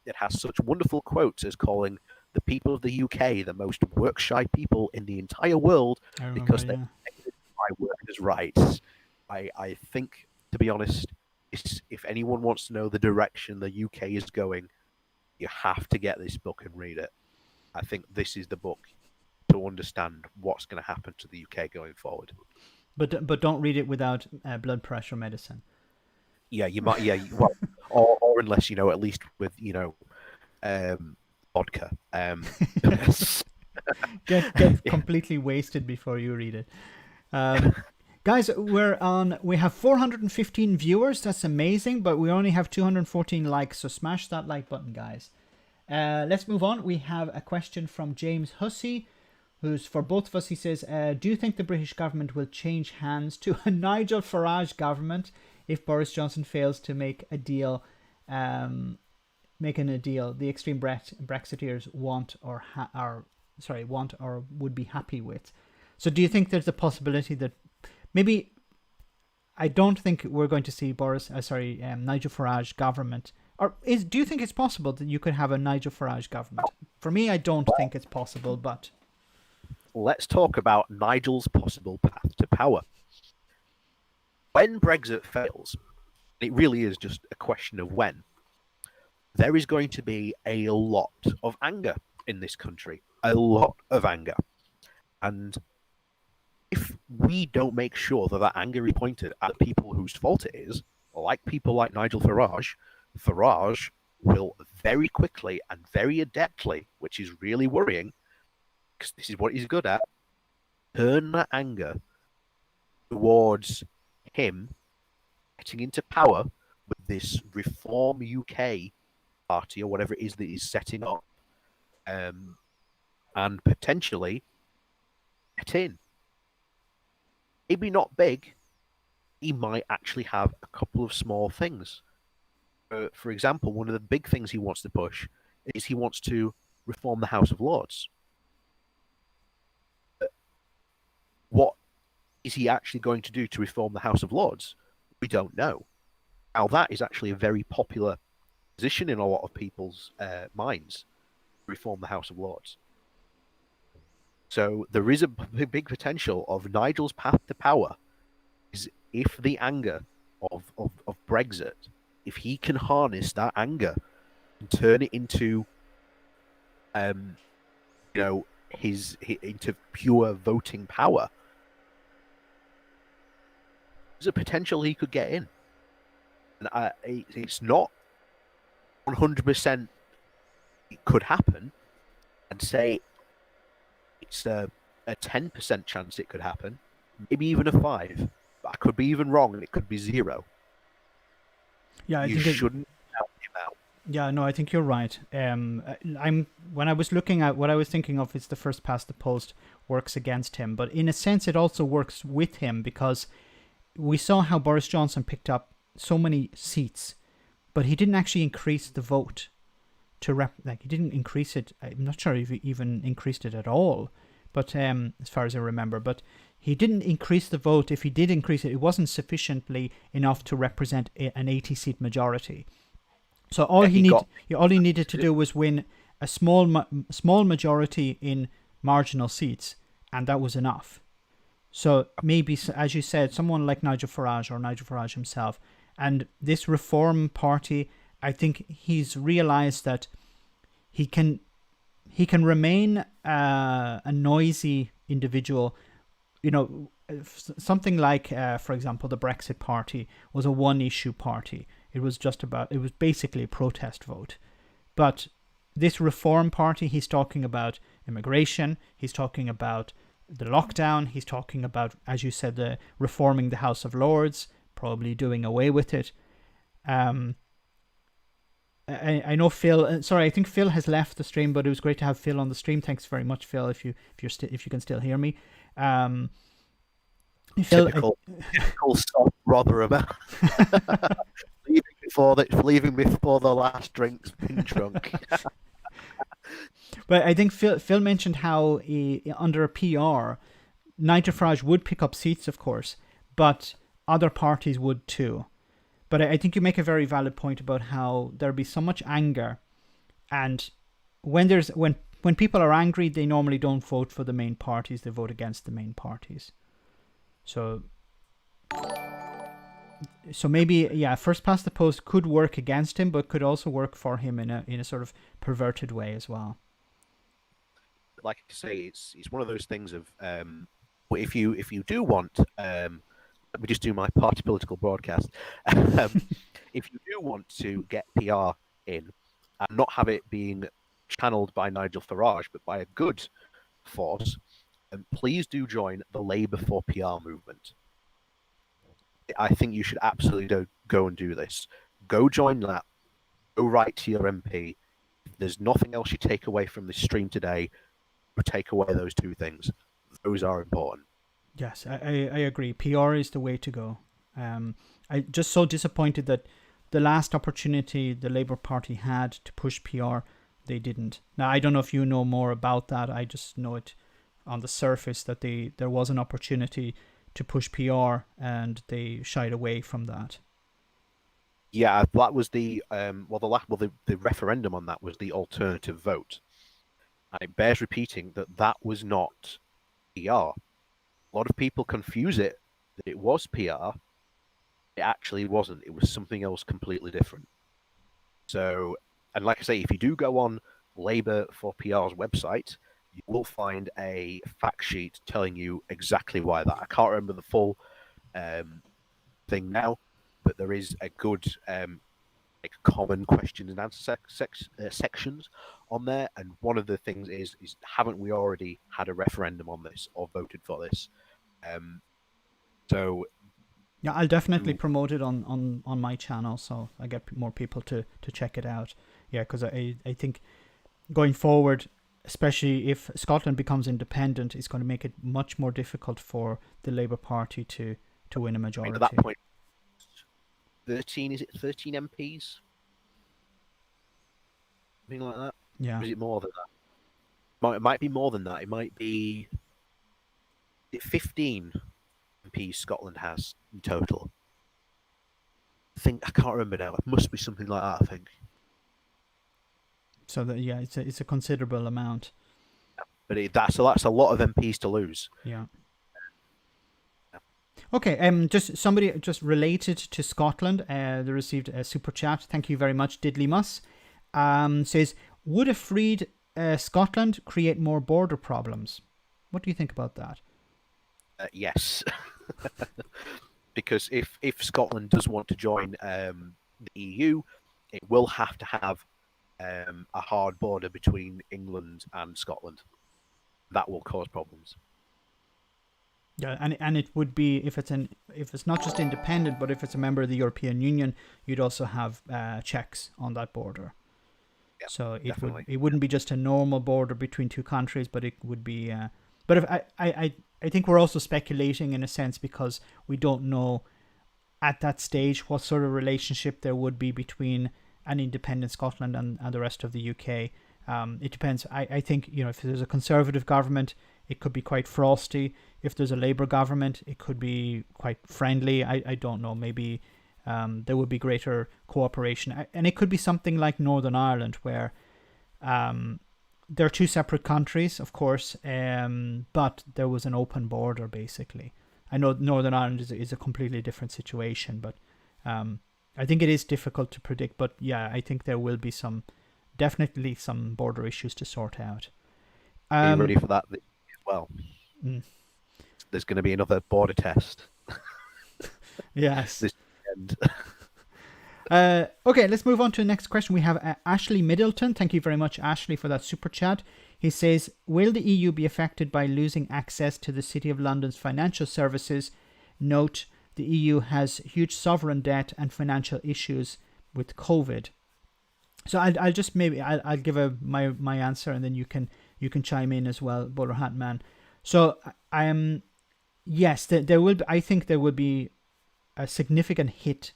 C: it has such wonderful quotes as calling the people of the UK the most work-shy people in the entire world because they're protected by workers' rights. I think, to be honest, if anyone wants to know the direction the UK is going, you have to get this book and read it. I think this is the book to understand what's going to happen to the UK going forward.
A: But don't read it without blood pressure medicine.
C: Yeah, you might. Yeah, well, or unless at least with vodka.
A: Get completely wasted before you read it. Guys, we have 415 viewers. That's amazing, but we only have 214 likes. So smash that like button, guys. Let's move on. We have a question from James Hussey, who's for both of us. He says, do you think the British government will change hands to a Nigel Farage government if Boris Johnson fails to make a deal? Making a deal the extreme Brexiteers want or would be happy with. So do you think there's a possibility that maybe, I don't think we're going to see Nigel Farage government, do you think it's possible that you could have a Nigel Farage government? For me, I don't think it's possible, but
C: let's talk about Nigel's possible path to power. When Brexit fails, it really is just a question of when, there is going to be a lot of anger in this country. A lot of anger. And if we don't make sure that that anger is pointed at people whose fault it is, like people like Nigel Farage, Farage will very quickly and very adeptly, which is really worrying, because this is what he's good at, turn that anger towards him getting into power with this Reform UK party or whatever it is that he's setting up, and potentially get in. Maybe not big. He might actually have a couple of small things. For example, one of the big things he wants to push is he wants to reform the House of Lords. What is he actually going to do to reform the House of Lords? We don't know. Now, that is actually a very popular position in a lot of people's minds, reform the House of Lords. So there is a big potential of Nigel's path to power is if the anger of Brexit, if he can harness that anger and turn it into, into pure voting power, there's a potential he could get in. And it's not 100% it could happen, and say it's a 10% chance it could happen, maybe even a 5. But I could be even wrong, and it could be 0.
A: Yeah,
C: you shouldn't count him out.
A: Yeah, no, I think you're right. When I was looking at what I was thinking of, is the first past the post works against him, but in a sense it also works with him, because we saw how Boris Johnson picked up so many seats, but he didn't actually increase the vote to he didn't increase it. I'm not sure if he even increased it at all, but as far as I remember, but he didn't increase the vote. If he did increase it, it wasn't sufficiently enough to represent an 80-seat majority. So all he needed to do was win a small majority in marginal seats, and that was enough. So maybe, as you said, someone like Nigel Farage or Nigel Farage himself, and this Reform Party, I think he's realized that he can remain a noisy individual. You know, something like, for example, the Brexit Party was a one-issue party. It was basically a protest vote. But this Reform Party, he's talking about immigration, he's talking about the lockdown, he's talking about, as you said, reforming the House of Lords, probably doing away with it. I know Phil. Sorry, I think Phil has left the stream, but it was great to have Phil on the stream. Thanks very much, Phil. If you can still hear me. Phil,
C: typical soft Rotherham. leaving before the last drink's been drunk.
A: But I think Phil mentioned how under a PR, Nigel Farage would pick up seats, of course, but other parties would too. But I think you make a very valid point about how there'll be so much anger, and when people are angry, they normally don't vote for the main parties; they vote against the main parties. So maybe, yeah, first past the post could work against him, but could also work for him in a sort of perverted way as well.
C: Like I say, it's one of those things of if you do want, let me just do my party political broadcast. If you do want to get PR in and not have it being channeled by Nigel Farage, but by a good force, please do join the Labour for PR movement. I think you should absolutely go and do this. Go join that. Go write to your MP. If there's nothing else you take away from this stream today, take away those two things. Those are important.
A: Yes, I agree. PR is the way to go. I just so disappointed that the last opportunity the Labour Party had to push PR, they didn't. Now, I don't know if you know more about that. I just know it on the surface that there was an opportunity to push PR and they shied away from that.
C: Yeah, that was the the referendum on that was the alternative vote. And it bears repeating that that was not PR. A lot of people confuse it that it was PR. It actually wasn't. It was something else completely different. So, and like I say, if you do go on Labour for PR's website, you will find a fact sheet telling you exactly why that. I can't remember the full thing now, but there is a good like common questions and answer sections on there, and one of the things is haven't we already had a referendum on this or voted for this? So
A: yeah, I'll definitely promote it on my channel, so I get more people to check it out. Yeah, because I think going forward, especially if Scotland becomes independent, it's going to make it much more difficult for the Labour Party to win a majority.
C: At that point, 13 MPs? Something like that.
A: Yeah.
C: Or is it more than that? It might be more than that. It might be 15 MPs Scotland has in total. I can't remember now. It must be something like that, I think.
A: So that it's a considerable amount.
C: But that's a lot of MPs to lose.
A: Yeah. Okay. Just somebody just related to Scotland. They received a super chat. Thank you very much, Diddlymus. Says, would a freed Scotland create more border problems? What do you think about that?
C: Yes. Because if Scotland does want to join the EU, it will have to have a hard border between England and Scotland. That will cause problems.
A: Yeah, and it would be if it's not just independent, but if it's a member of the European Union, you'd also have checks on that border.
C: Yeah,
A: so
C: definitely.
A: it wouldn't be just a normal border between two countries, but it would be. But if I think we're also speculating in a sense because we don't know at that stage what sort of relationship there would be between an independent Scotland and the rest of the UK. It depends. I think, if there's a Conservative government, it could be quite frosty. If there's a Labour government, it could be quite friendly. I don't know. Maybe there would be greater cooperation. And it could be something like Northern Ireland, where they're two separate countries, of course, but there was an open border, basically. I know Northern Ireland is a completely different situation, but I think it is difficult to predict. But yeah, I think there will be definitely some border issues to sort out.
C: Are you ready for that as well? There's going to be another border test.
A: Yes.
C: This end.
A: Okay, let's move on to the next question. We have Ashley Middleton. Thank you very much, Ashley, for that super chat. He says, will the EU be affected by losing access to the City of London's financial services? Note, the EU has huge sovereign debt and financial issues with COVID. So I'll just I'll give my answer, and then you can chime in as well, Bolerhatman. So yes, there will be, I think there will be a significant hit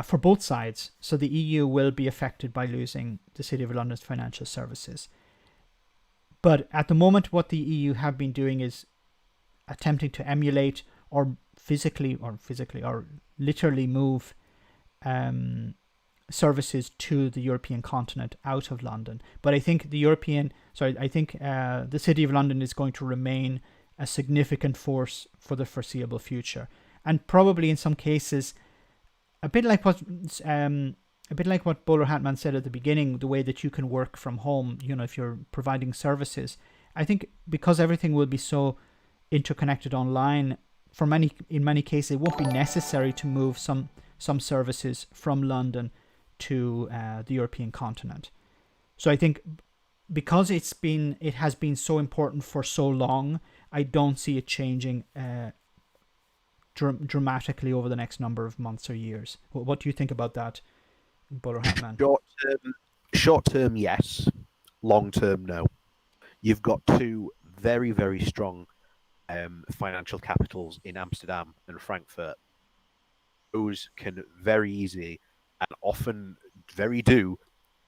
A: for both sides. So the EU will be affected by losing the City of London's financial services. But at the moment, what the EU have been doing is attempting to emulate or literally move services to the European continent out of London. But I think the City of London is going to remain a significant force for the foreseeable future, and probably in some cases, a bit like what Bolerhatman said at the beginning, the way that you can work from home, if you're providing services. I think because everything will be so interconnected online, in many cases, it won't be necessary to move some services from London to the European continent. So I think because it has been so important for so long, I don't see it changing dramatically over the next number of months or years. What do you think about that, Bolerhatman?
C: Short term, yes. Long term, no. You've got two very, very strong financial capitals in Amsterdam and Frankfurt. Those can very easily and often very do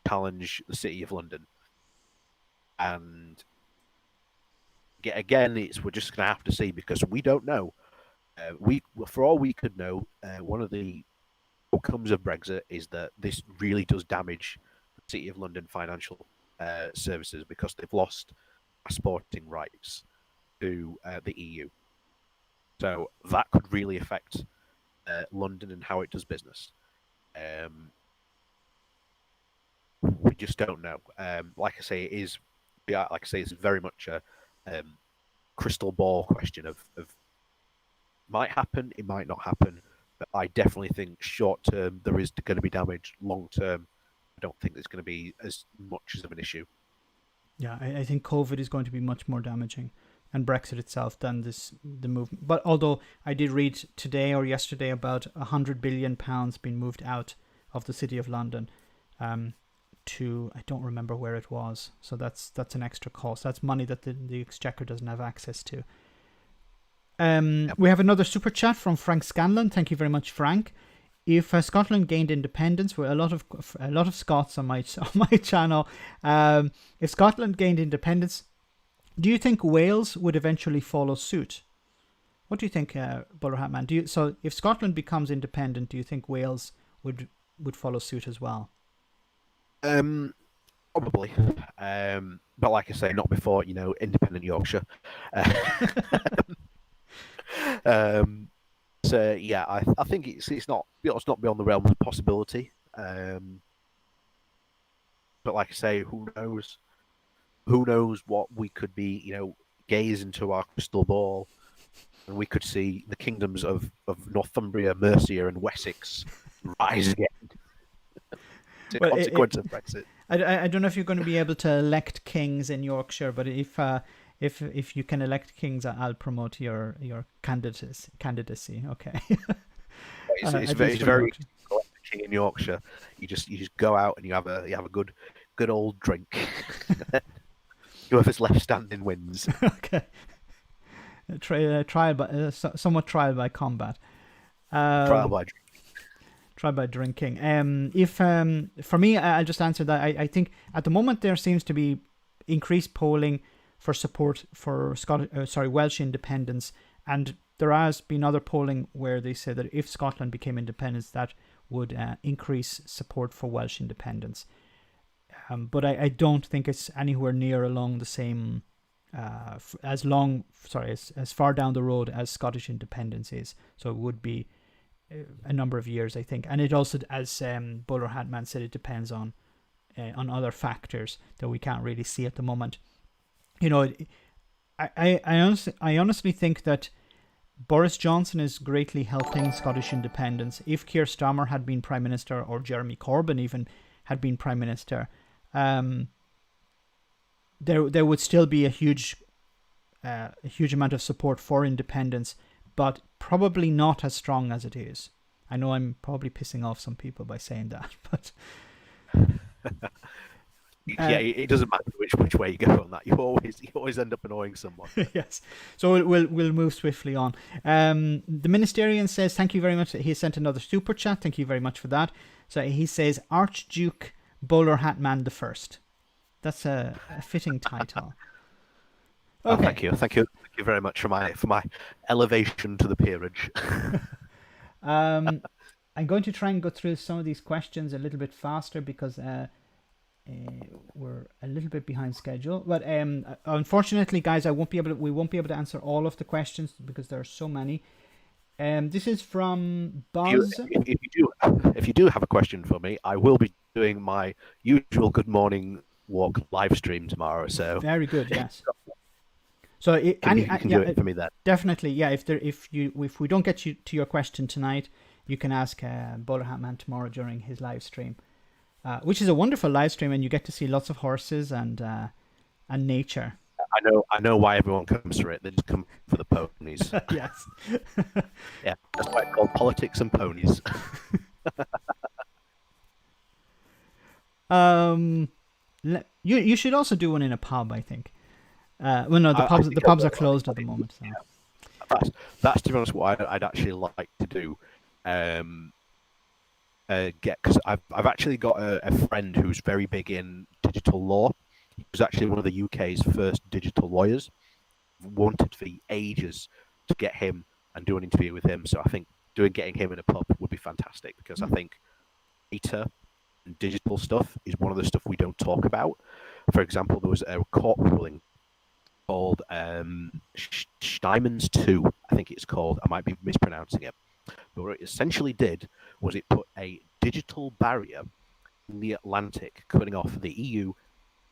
C: challenge the City of London. And again, we're just going to have to see, because we don't know. For all we could know, one of the outcomes of Brexit is that this really does damage the City of London financial services, because they've lost passporting rights to the EU. So that could really affect London and how it does business. We just don't know. Like I say, it's very much a crystal ball question of might happen, it might not happen. But I definitely think short term there is going to be damage. Long term, I don't think there's going to be as much of an issue.
A: Yeah, I think COVID is going to be much more damaging, and Brexit itself, than the movement. But although I did read today or yesterday about £100 billion being moved out of the City of London, to, I don't remember where it was. So that's an extra cost. That's money that the Exchequer doesn't have access to. We have another super chat from Frank Scanlon. Thank you very much, Frank. If Scotland gained independence, we're a lot of Scots on my channel. If Scotland gained independence, do you think Wales would eventually follow suit? What do you think, Bolerhatman? So if Scotland becomes independent, do you think Wales would follow suit as well?
C: Probably. But like I say, not before independent Yorkshire. So yeah, I think it's not beyond the realm of possibility. But like I say, who knows? Who knows what we could be? Gaze into our crystal ball, and we could see the kingdoms of Northumbria, Mercia, and Wessex rise again. It's a consequence of Brexit.
A: I don't know if you're going to be able to elect kings in Yorkshire, but if you can elect kings, I'll promote your candidacy. Okay.
C: It's very king in Yorkshire. You just go out and you have a good old drink. Whoever's left standing wins.
A: Okay. Somewhat trial by combat.
C: Trial by drink.
A: Try by drinking. For me, I'll just answer that. I think at the moment there seems to be increased polling for support for Welsh independence, and there has been other polling where they say that if Scotland became independent, that would increase support for Welsh independence. But I don't think it's anywhere near along the same as far down the road as Scottish independence is. So it would be a number of years, I think. And it also, as Bolerhatman said, it depends on other factors that we can't really see at the moment. I honestly think that Boris Johnson is greatly helping Scottish independence. If Keir Starmer had been Prime Minister, or Jeremy Corbyn even had been Prime Minister, there would still be a huge amount of support for independence, but probably not as strong as it is. I know I'm probably pissing off some people by saying that, but
C: yeah, it doesn't matter which way you go on that. You always end up annoying someone.
A: Yes. So we'll move swiftly on. The Ministerian says, thank you very much. He sent another super chat. Thank you very much for that. So he says, Archduke Bolerhatman the First. That's a fitting title.
C: Okay. Thank you very much for my elevation to the peerage.
A: I'm going to try and go through some of these questions a little bit faster because we're a little bit behind schedule. But unfortunately, guys, we won't be able to answer all of the questions because there are so many. This is from Buzz.
C: If you do have a question for me, I will be doing my usual Good Morning Walk live stream tomorrow. So
A: very good. Yes. So
C: you can do it for me then.
A: Definitely, yeah. If we don't get you to your question tonight, you can ask Bolerhatman tomorrow during his live stream, which is a wonderful live stream, and you get to see lots of horses and nature.
C: I know why everyone comes for it. They just come for the ponies.
A: Yes.
C: Yeah, that's why it's called politics and ponies.
A: You should also do one in a pub, I think. Well, no,
C: I think
A: the
C: I
A: pubs
C: will.
A: are closed at the moment. So.
C: That's to be honest what I'd actually like to do. Because I've actually got a friend who's very big in digital law. He was actually one of the UK's first digital lawyers. Wanted for ages to get him and do an interview with him. So I think getting him in a pub would be fantastic, because I think data and digital stuff is one of the stuff we don't talk about. For example, there was a court ruling called Steinman's 2, I think it's called. I might be mispronouncing it. But what it essentially did was it put a digital barrier in the Atlantic, cutting off the EU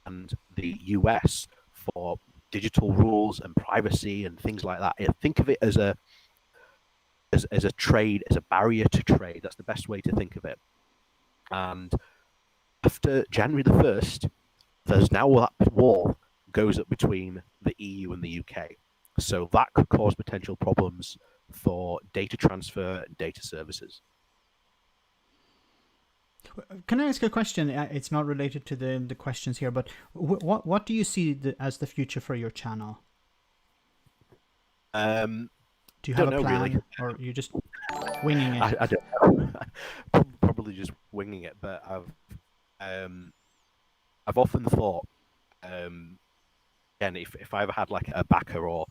C: and the US for digital rules and privacy and things like that. Think of it as a trade, as a barrier to trade. That's the best way to think of it. And after January the 1st, there's now that wall goes up between the EU and the UK. So that could cause potential problems for data transfer and data services.
A: Can I ask a question? It's not related to the questions here, but what do you see as the future for your channel? Do you have a plan, really? Or are you just winging it?
C: I don't know. Probably just winging it, but I've often thought, again, if I ever had like a backer or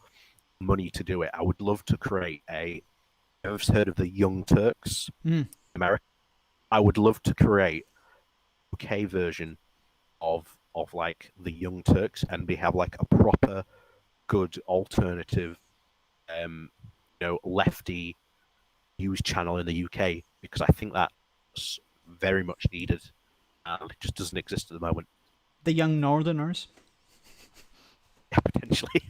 C: money to do it, I would love to create I've heard of the Young Turks in America. I would love to create a UK version of like the Young Turks, and we have like a proper good alternative lefty news channel in the UK, because I think that's very much needed and it just doesn't exist at the moment.
A: The Young Northerners?
C: Yeah, potentially.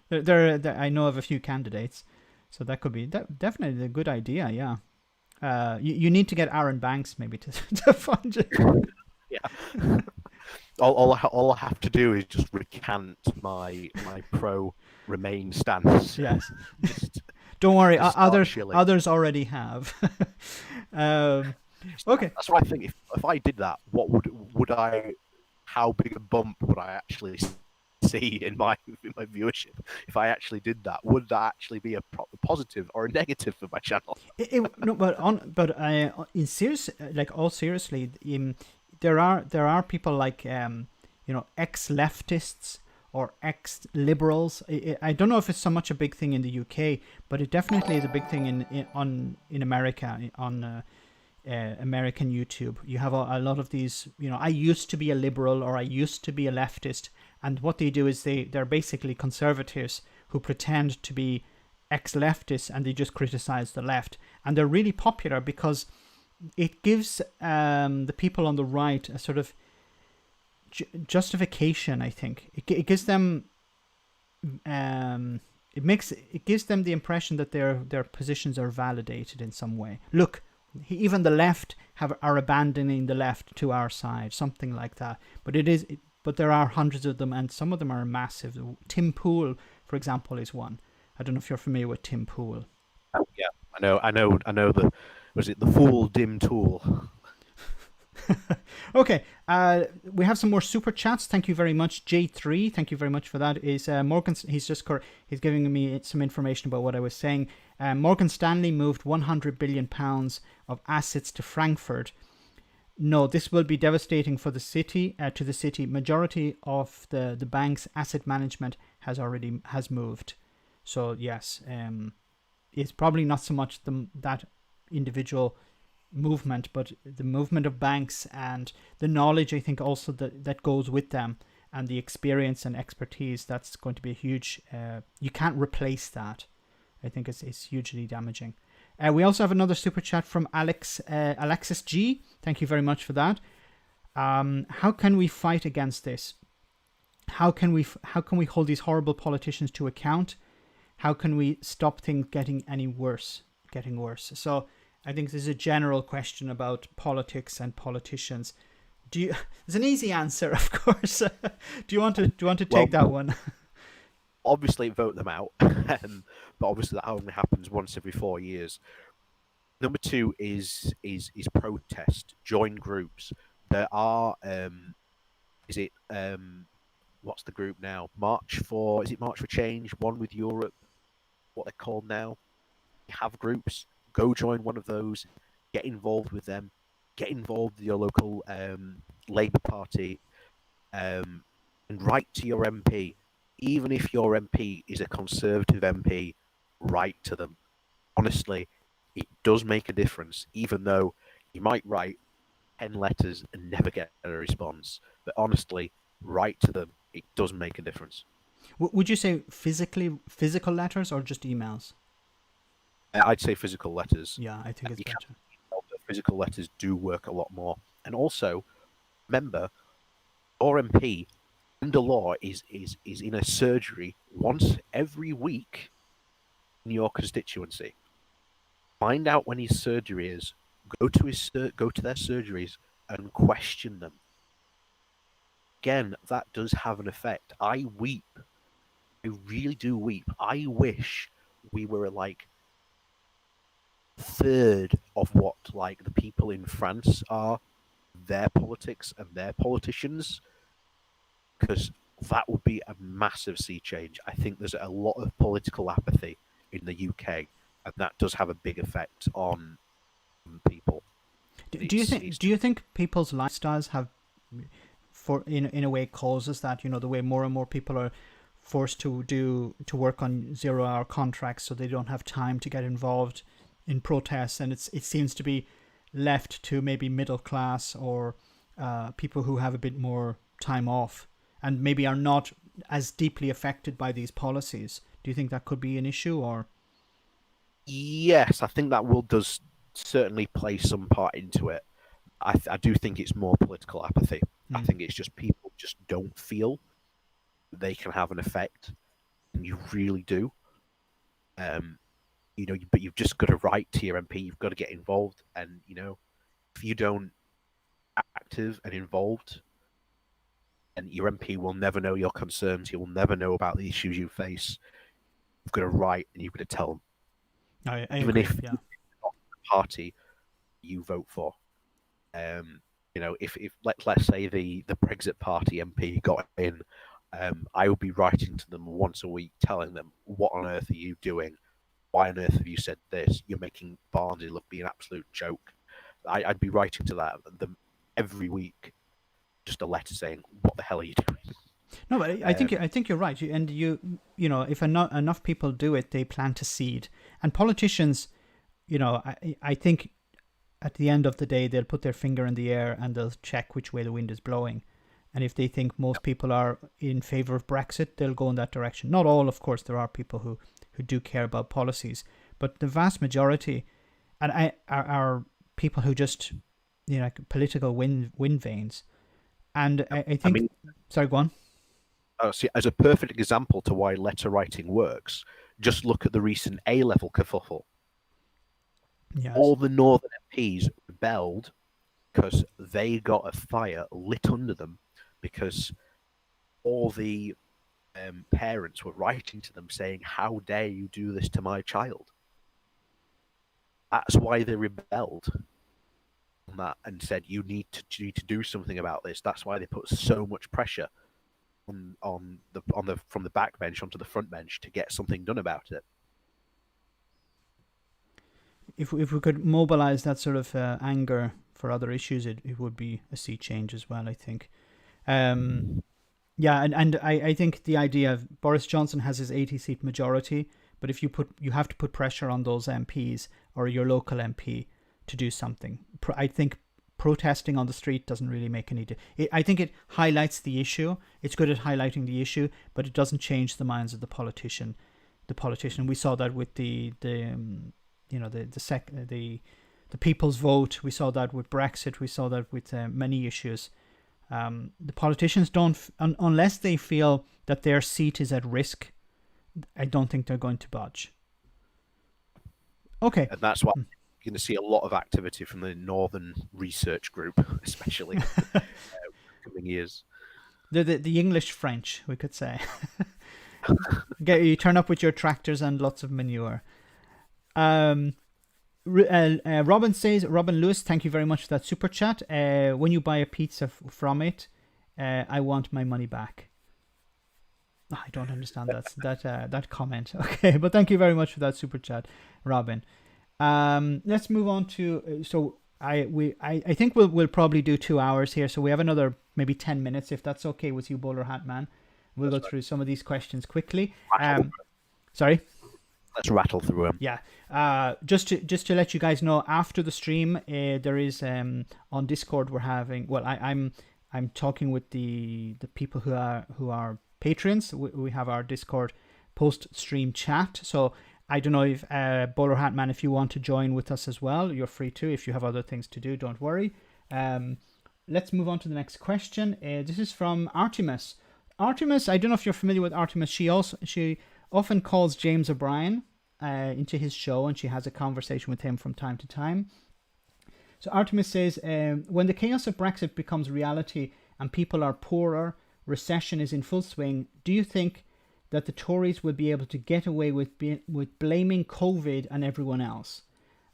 A: there I know of a few candidates, so that could be definitely a good idea. Yeah. You need to get Aaron Banks maybe to fund it.
C: Yeah. All I have to do is just recant my pro Remain stance.
A: Yes. Don't worry, others already have. Okay.
C: That's what I think. If I did that, what would I? How big a bump would I actually see in my viewership? If I actually did that, would that actually be a positive or a negative for my channel?
A: No, in serious, like all seriously, there are people like ex-leftists or ex-liberals. I don't know if it's so much a big thing in the UK, but it definitely is a big thing in America on American YouTube. You have a lot of these. I used to be a liberal or I used to be a leftist, and what they do is they're basically conservatives who pretend to be ex-leftists, and they just criticize the left, and they're really popular because it gives the people on the right a sort of justification. I think it gives them it gives them the impression that their positions are validated in some way. Look, even the left are abandoning the left to our side, something like that. But there are hundreds of them, and some of them are massive. Tim Pool, for example, is one. I don't know if you're familiar with Tim Pool.
C: Yeah, I know. Was it the Fool Dim Tool?
A: Okay, we have some more super chats. Thank you very much, J3. Thank you very much for that. Is Morgan? He's giving me some information about what I was saying. Morgan Stanley moved £100 billion of assets to Frankfurt. No, this will be devastating for the city. To the city, majority of the bank's asset management has moved. So yes, it's probably not so much that individual movement, but the movement of banks and the knowledge, I think, also that goes with them, and the experience and expertise. That's going to be a huge. You can't replace that. I think it's hugely damaging. We also have another super chat from Alexis G. Thank you very much for that. How can we fight against this? How can we hold these horrible politicians to account? How can we stop things getting worse? So I think this is a general question about politics and politicians. Do you? It's an easy answer, of course. Do you want to take that one?
C: Obviously, vote them out, but obviously that only happens once every 4 years. Number two is protest. Join groups. There are is it what's the group now? Is it March for Change? One with Europe. What they're called now. You have groups. Go join one of those. Get involved with them. Get involved with your local Labour Party, and write to your MP. Even if your MP is a Conservative MP, write to them. Honestly, it does make a difference, even though you might write 10 letters and never get a response. But honestly, write to them. It does make a difference.
A: Would you say physical letters or just emails?
C: I'd say physical letters.
A: Yeah, I think it's better.
C: Physical letters do work a lot more. And also, remember, your MP under law is in a surgery once every week in your constituency. Find out when his surgery is. Go to their surgeries and question them. Again, that does have an effect. I weep. I really do weep. I wish we were like third of what like the people in France are, their politics and their politicians, because that would be a massive sea change. I think there's a lot of political apathy in the UK, and that does have a big effect on people.
A: Do you think people's lifestyles have, in a way, causes that, the way more and more people are forced to work on 0-hour contracts, so they don't have time to get involved in protests, and it seems to be left to maybe middle class or people who have a bit more time off and maybe are not as deeply affected by these policies? Do you think that could be an issue? Or
C: yes, I think that does certainly play some part into it. I do think it's more political apathy. I think it's just people just don't feel they can have an effect, and you really do. But you've just got to write to your MP. You've got to get involved, and if you don't active and involved, and your MP will never know your concerns. He will never know about the issues you face. You've got to write, and you've got to tell them.
A: I
C: Even
A: agree,
C: if
A: yeah.
C: you're not the party you vote for. If let's say the Brexit Party MP got in, I would be writing to them once a week, telling them, what on earth are you doing? Why on earth have you said this? You're making Barnsley look be an absolute joke. I'd be writing to them every week, just a letter saying, what the hell are you doing?
A: No, but I think you're right. And if enough people do it, they plant a seed. And politicians, I think at the end of the day, they'll put their finger in the air and they'll check which way the wind is blowing. And if they think most people are in favor of Brexit, they'll go in that direction. Not all, of course. There are people who do care about policies, but the vast majority, are people who just, political wind veins. And I think. Sorry, go on.
C: See, as a perfect example to why letter writing works, just look at the recent A-level kerfuffle.
A: Yes.
C: All the Northern MPs rebelled because they got a fire lit under them because all the parents were writing to them saying, how dare you do this to my child? That's why they rebelled on that and said, you need to do something about this. That's why they put so much pressure from the back bench onto the front bench to get something done about it.
A: If we could mobilize that sort of anger for other issues, it would be a sea change as well, I think. Yeah, and I think the idea of Boris Johnson has his 80-seat majority, but if you have to put pressure on those MPs or your local MP to do something. I think protesting on the street doesn't really make any difference. I think it highlights the issue. It's good at highlighting the issue, but it doesn't change the minds of the politician. We saw that with the people's vote. We saw that with Brexit. We saw that with many issues. The politicians don't, unless they feel that their seat is at risk, I don't think they're going to budge. Okay.
C: And that's why going to see a lot of activity from the Northern Research Group, especially coming years.
A: The English French, we could say. You turn up with your tractors and lots of manure. Robin Lewis, thank you very much for that super chat. When you buy a pizza from it, I want my money back. I don't understand that comment. Okay, but thank you very much for that super chat, Robin. Let's move on to I think we'll probably do 2 hours here, so we have another maybe 10 minutes if that's okay with you, Bolerhatman. We'll go through some of these questions quickly. Sorry.
C: Let's rattle through them.
A: Yeah. Just to let you guys know, after the stream, there is on Discord we're having. Well, I'm talking with the people who are patrons. We have our Discord post-stream chat. So I don't know if Bolerhatman, if you want to join with us as well, you're free to. If you have other things to do, don't worry. Let's move on to the next question. This is from Artemis. Artemis, I don't know if you're familiar with Artemis. She often calls James O'Brien into his show, and she has a conversation with him from time to time. So Artemis says, when the chaos of Brexit becomes reality and people are poorer, recession is in full swing, do you think that the Tories will be able to get away with blaming COVID and everyone else?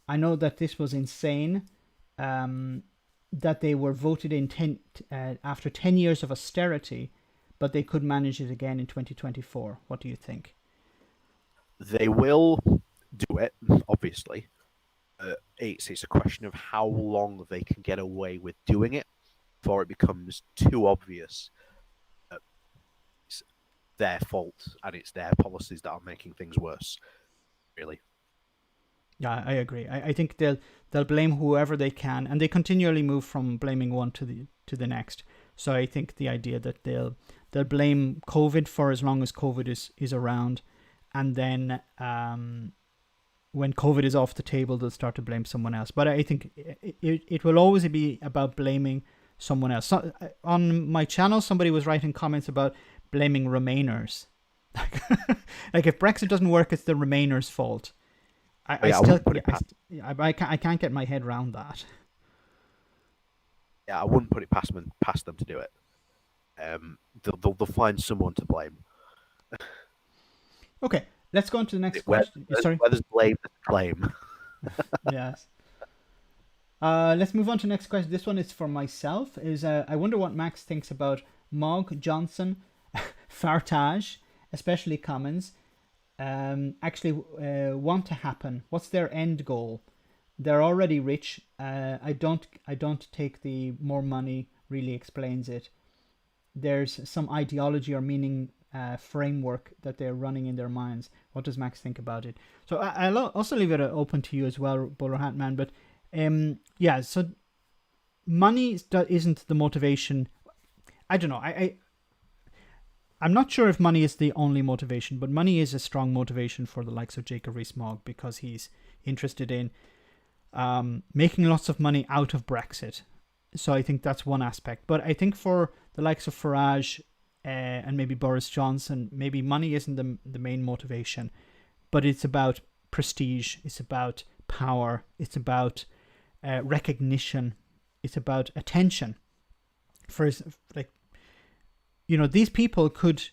A: I know that this was insane, that they were voted in after 10 years of austerity, but they could manage it again in 2024. What do you think?
C: They will do it, obviously. It's a question of how long they can get away with doing it before it becomes too obvious. It's their fault and it's their policies that are making things worse, really.
A: Yeah, I agree. I think they'll blame whoever they can, and they continually move from blaming one to the next. So I think the idea that they'll blame COVID for as long as COVID is around, and then when COVID is off the table, they'll start to blame someone else. But I think it will always be about blaming someone else. So, on my channel, somebody was writing comments about blaming Remainers. Like if Brexit doesn't work, it's the Remainers' fault. I can't get my head around that.
C: Yeah, I wouldn't put it past them to do it. They'll find someone to blame.
A: Okay, let's go on to the next question. Sorry,
C: where there's blame, there's claim.
A: Yes. Let's move on to the next question. This one is for myself. I wonder what Max thinks about Mogg, Johnson, Farage, especially Commons, actually want to happen. What's their end goal? They're already rich. I don't take the more money really explains it. There's some ideology or meaning framework that they're running in their minds. What does Max think about it? So I'll also leave it open to you as well, Bolerhatman. But yeah, so money isn't the motivation. I don't know. I'm not sure if money is the only motivation, but money is a strong motivation for the likes of Jacob Rees-Mogg, because he's interested in making lots of money out of Brexit. So I think that's one aspect. But I think for the likes of Farage and maybe Boris Johnson, maybe money isn't the main motivation, but it's about prestige, it's about power, it's about recognition, it's about attention. For like, you know, these people could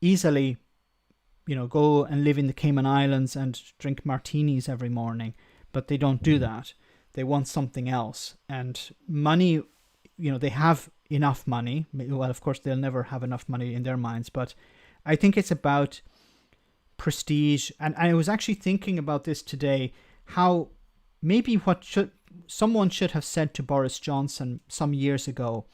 A: easily, you know, go and live in the Cayman Islands and drink martinis every morning, but they don't do that. They want something else. And money, you know, they have enough money. Well, of course, they'll never have enough money in their minds, but I think it's about prestige. And I was actually thinking about this today, how maybe someone should have said to Boris Johnson some years ago,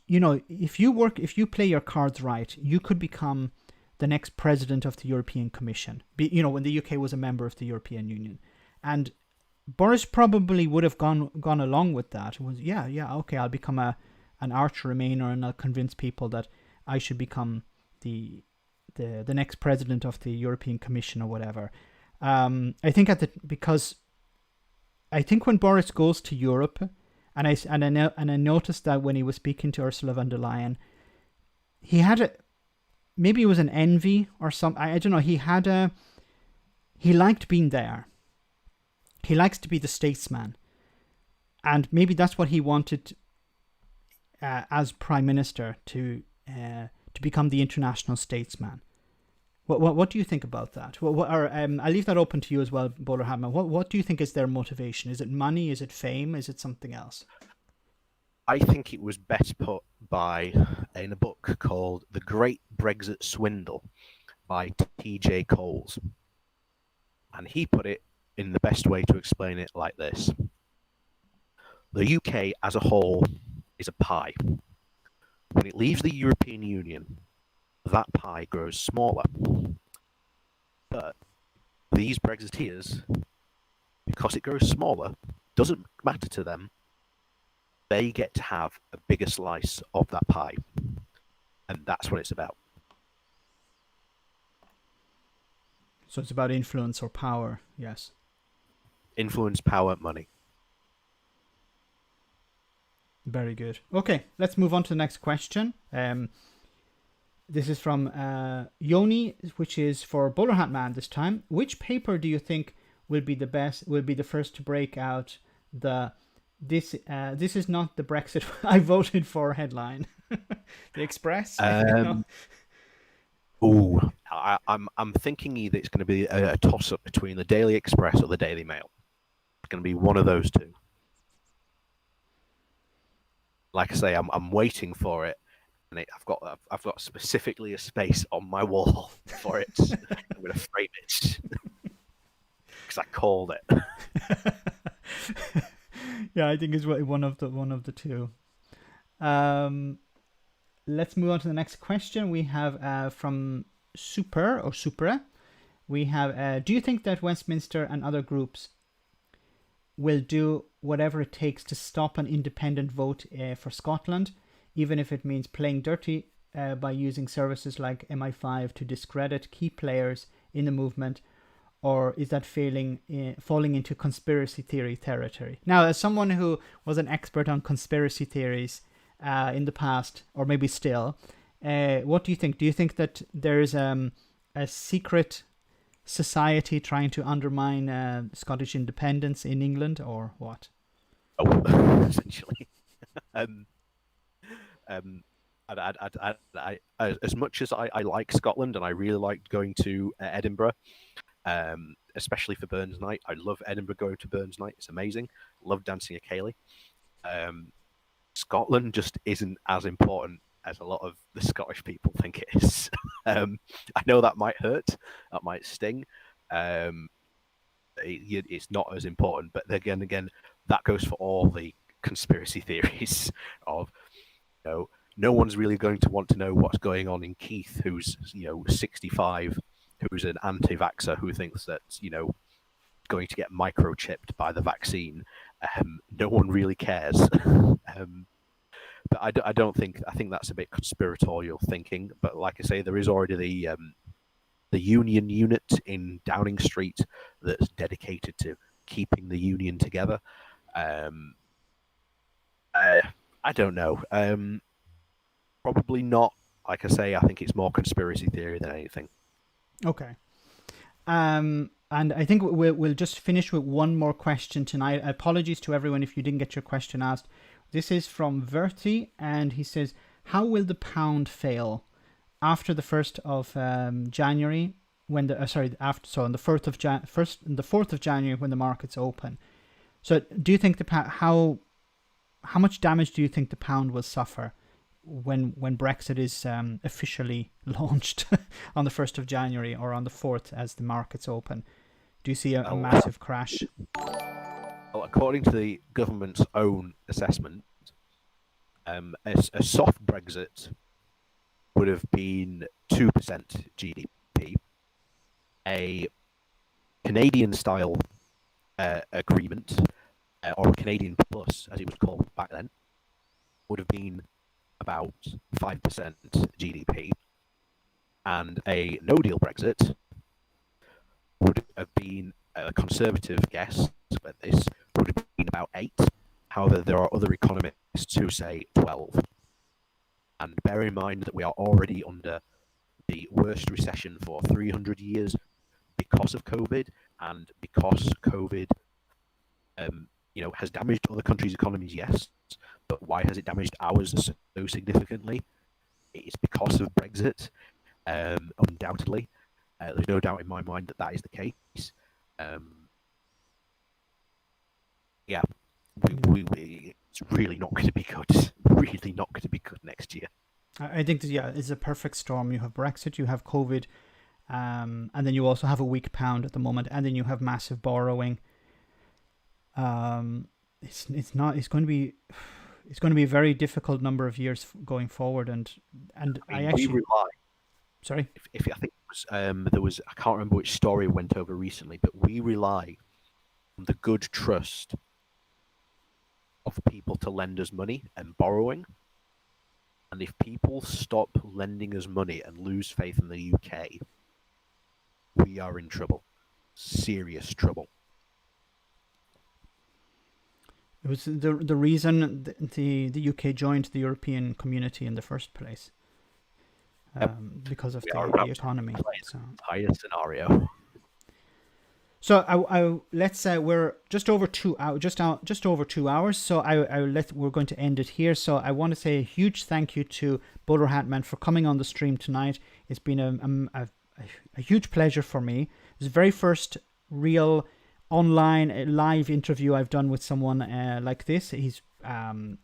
A: you know, if you play your cards right, you could become the next president of the European Commission. You know, when the UK was a member of the European Union. And Boris probably would have gone along with that. It was okay, I'll become an arch Remainer, and I'll convince people that I should become the next president of the European Commission or whatever. I think because I think when Boris goes to Europe, and I noticed that when he was speaking to Ursula von der Leyen, he had maybe it was an envy or something. I don't know. He liked being there. he likes to be the statesman, and maybe that's what he wanted as prime minister, to become the international statesman. What do you think about that? I'll leave that open to you as well, Bolerhatman. What do you think is their motivation? Is it money? Is it fame? Is it something else?
C: I think it was best put in a book called The Great Brexit Swindle by T.J. Coles. And he put it in the best way to explain it like this. The UK as a whole is a pie. When it leaves the European Union, that pie grows smaller. But these Brexiteers, because it grows smaller, doesn't matter to them. They get to have a bigger slice of that pie. And that's what it's about.
A: So it's about influence or power, yes.
C: Influence, power, money.
A: Very good. Okay, let's move on to the next question. This is from Yoni, which is for Bolerhatman this time. Which paper do you think will be the first to break out this is not the Brexit I voted for headline? The Express?
C: I'm thinking either it's going to be a toss-up between the Daily Express or the Daily Mail. It's going to be one of those two. Like I say, I'm waiting for it, and I've got specifically a space on my wall for it. I'm going to frame it because I called it.
A: Yeah, I think it's one of the two. Let's move on to the next question. We have from Supra. We have, do you think that Westminster and other groups will do whatever it takes to stop an independent vote for Scotland, even if it means playing dirty by using services like MI5 to discredit key players in the movement? Or is that falling into conspiracy theory territory? Now, as someone who was an expert on conspiracy theories in the past, or maybe still, what do you think? Do you think that there is a secret society trying to undermine Scottish independence in England, or what?
C: Oh, essentially. As much as I like Scotland and I really liked going to Edinburgh, especially for Burns Night. I love Edinburgh, going to Burns Night. It's amazing. Love dancing a ceilidh. Scotland just isn't as important as a lot of the Scottish people think it is. I know that might hurt. That might sting. It's not as important. But again, that goes for all the conspiracy theories of, no one's really going to want to know what's going on in Keith, who's 65, who's an anti-vaxxer who thinks that going to get microchipped by the vaccine. No one really cares. But I don't think. I think that's a bit conspiratorial thinking. But like I say, there is already the Union unit in Downing Street that's dedicated to keeping the Union together. I don't know. Probably not. Like I say, I think it's more conspiracy theory than anything.
A: Okay. And I think we'll just finish with one more question tonight. Apologies to everyone if you didn't get your question asked. This is from Verti, and he says, how will the pound fail after the 1st of January, when the on the 4th of January when the markets open? So do you think how much damage do you think the pound will suffer when Brexit is officially launched on the 1st of January or on the 4th as the markets open? Do you see a massive crash?
C: Well, according to the government's own assessment, a soft Brexit would have been 2% GDP. A Canadian-style agreement, or Canadian Plus, as it was called back then, would have been about 5% GDP. And a no-deal Brexit would have been, a conservative guess, but this would have been about 8. However, there are other economists who say 12. And bear in mind that we are already under the worst recession for 300 years because of COVID, and because COVID has damaged other countries' economies, yes, but why has it damaged ours so significantly? It's because of Brexit, undoubtedly. There's no doubt in my mind that that is the case. Yeah, it's really not going to be good. Really not going to be good next year.
A: I think that, it's a perfect storm. You have Brexit, you have COVID, and then you also have a weak pound at the moment, and then you have massive borrowing. It's going to be a very difficult number of years going forward, and I actually
C: we rely.
A: Sorry,
C: if I think there was I can't remember which story went over recently, but we rely on the good trust of people to lend us money and borrowing. And if people stop lending us money and lose faith in the UK, we are in trouble. Serious trouble.
A: it was the reason the UK joined the European community in the first place, because of the economy. So.
C: Entire scenario.
A: So let's say we're just over 2 hours, just over 2 hours. So we're going to end it here. So I want to say a huge thank you to Bolerhatman for coming on the stream tonight. It's been a huge pleasure for me. It's the very first real online live interview I've done with someone like this. He's an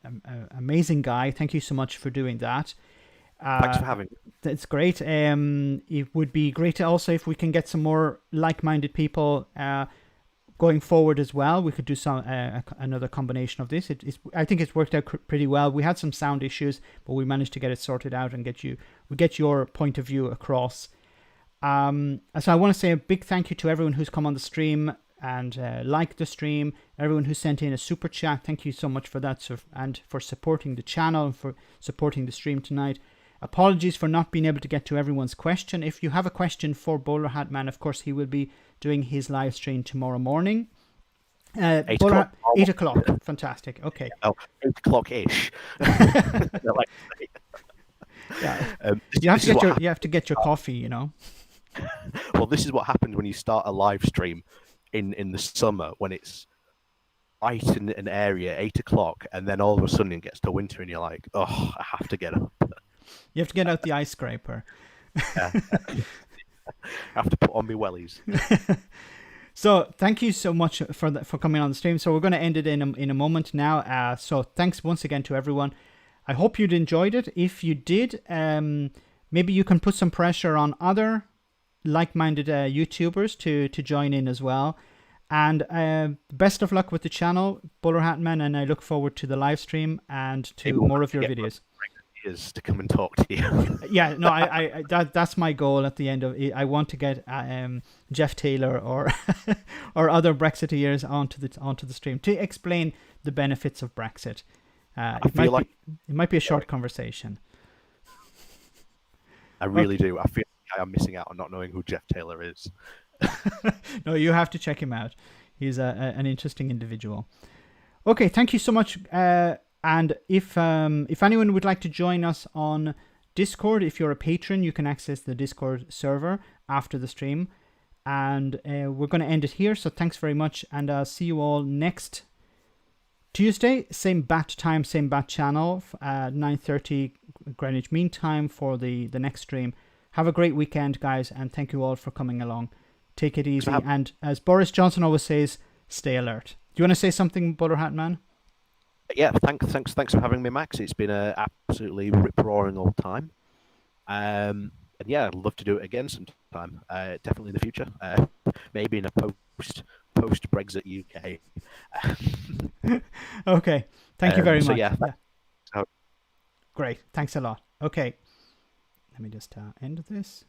A: amazing guy. Thank you so much for doing that.
C: Thanks for having me.
A: That's great. It would be great also if we can get some more like-minded people going forward as well. We could do some another combination of this. I think it's worked out pretty well. We had some sound issues, but we managed to get it sorted out and get your point of view across. So I want to say a big thank you to everyone who's come on the stream and liked the stream. Everyone who sent in a super chat, thank you so much for that, and for supporting the channel and for supporting the stream tonight. Apologies for not being able to get to everyone's question. If you have a question for Bolerhatman, of course, he will be doing his live stream tomorrow morning.
C: 8 o'clock.
A: 8 o'clock. Fantastic. Okay.
C: 8 o'clock-ish.
A: Yeah. You have to get your coffee, you know.
C: Well, this is what happens when you start a live stream in the summer, when it's right in an area, 8 o'clock, and then all of a sudden it gets to winter and you're like, oh, I have to get up.
A: You have to get out the ice scraper.
C: Yeah. I have to put on my wellies.
A: So thank you so much for coming on the stream. So we're going to end it in a moment now. So thanks once again to everyone. I hope you'd enjoyed it. If you did, maybe you can put some pressure on other like-minded YouTubers to join in as well. And best of luck with the channel, Bolerhatman, and I look forward to the live stream and to more of your videos.
C: To come and talk to you.
A: Yeah, no, that's my goal at the end of it. I want to get Jeff Taylor or or other Brexiteers onto the stream to explain the benefits of Brexit. It might be a short conversation.
C: I really do. I feel like I'm missing out on not knowing who Jeff Taylor is.
A: No, you have to check him out. He's an interesting individual. Okay, thank you so much. And if anyone would like to join us on Discord, if you're a patron, you can access the Discord server after the stream. And we're going to end it here. So thanks very much. And I'll see you all next Tuesday. Same bat time, same bat channel, 9:30 Greenwich Mean Time for the next stream. Have a great weekend, guys. And thank you all for coming along. Take it easy. And as Boris Johnson always says, stay alert. Do you want to say something, Bolerhatman?
C: Yeah, thanks for having me, Max. It's been absolutely rip-roaring all the time. And yeah, I'd love to do it again sometime. Definitely in the future. Maybe in a post-Brexit UK.
A: Okay. Thank you very much.
C: Yeah.
A: Great. Thanks a lot. Okay. Let me just end this.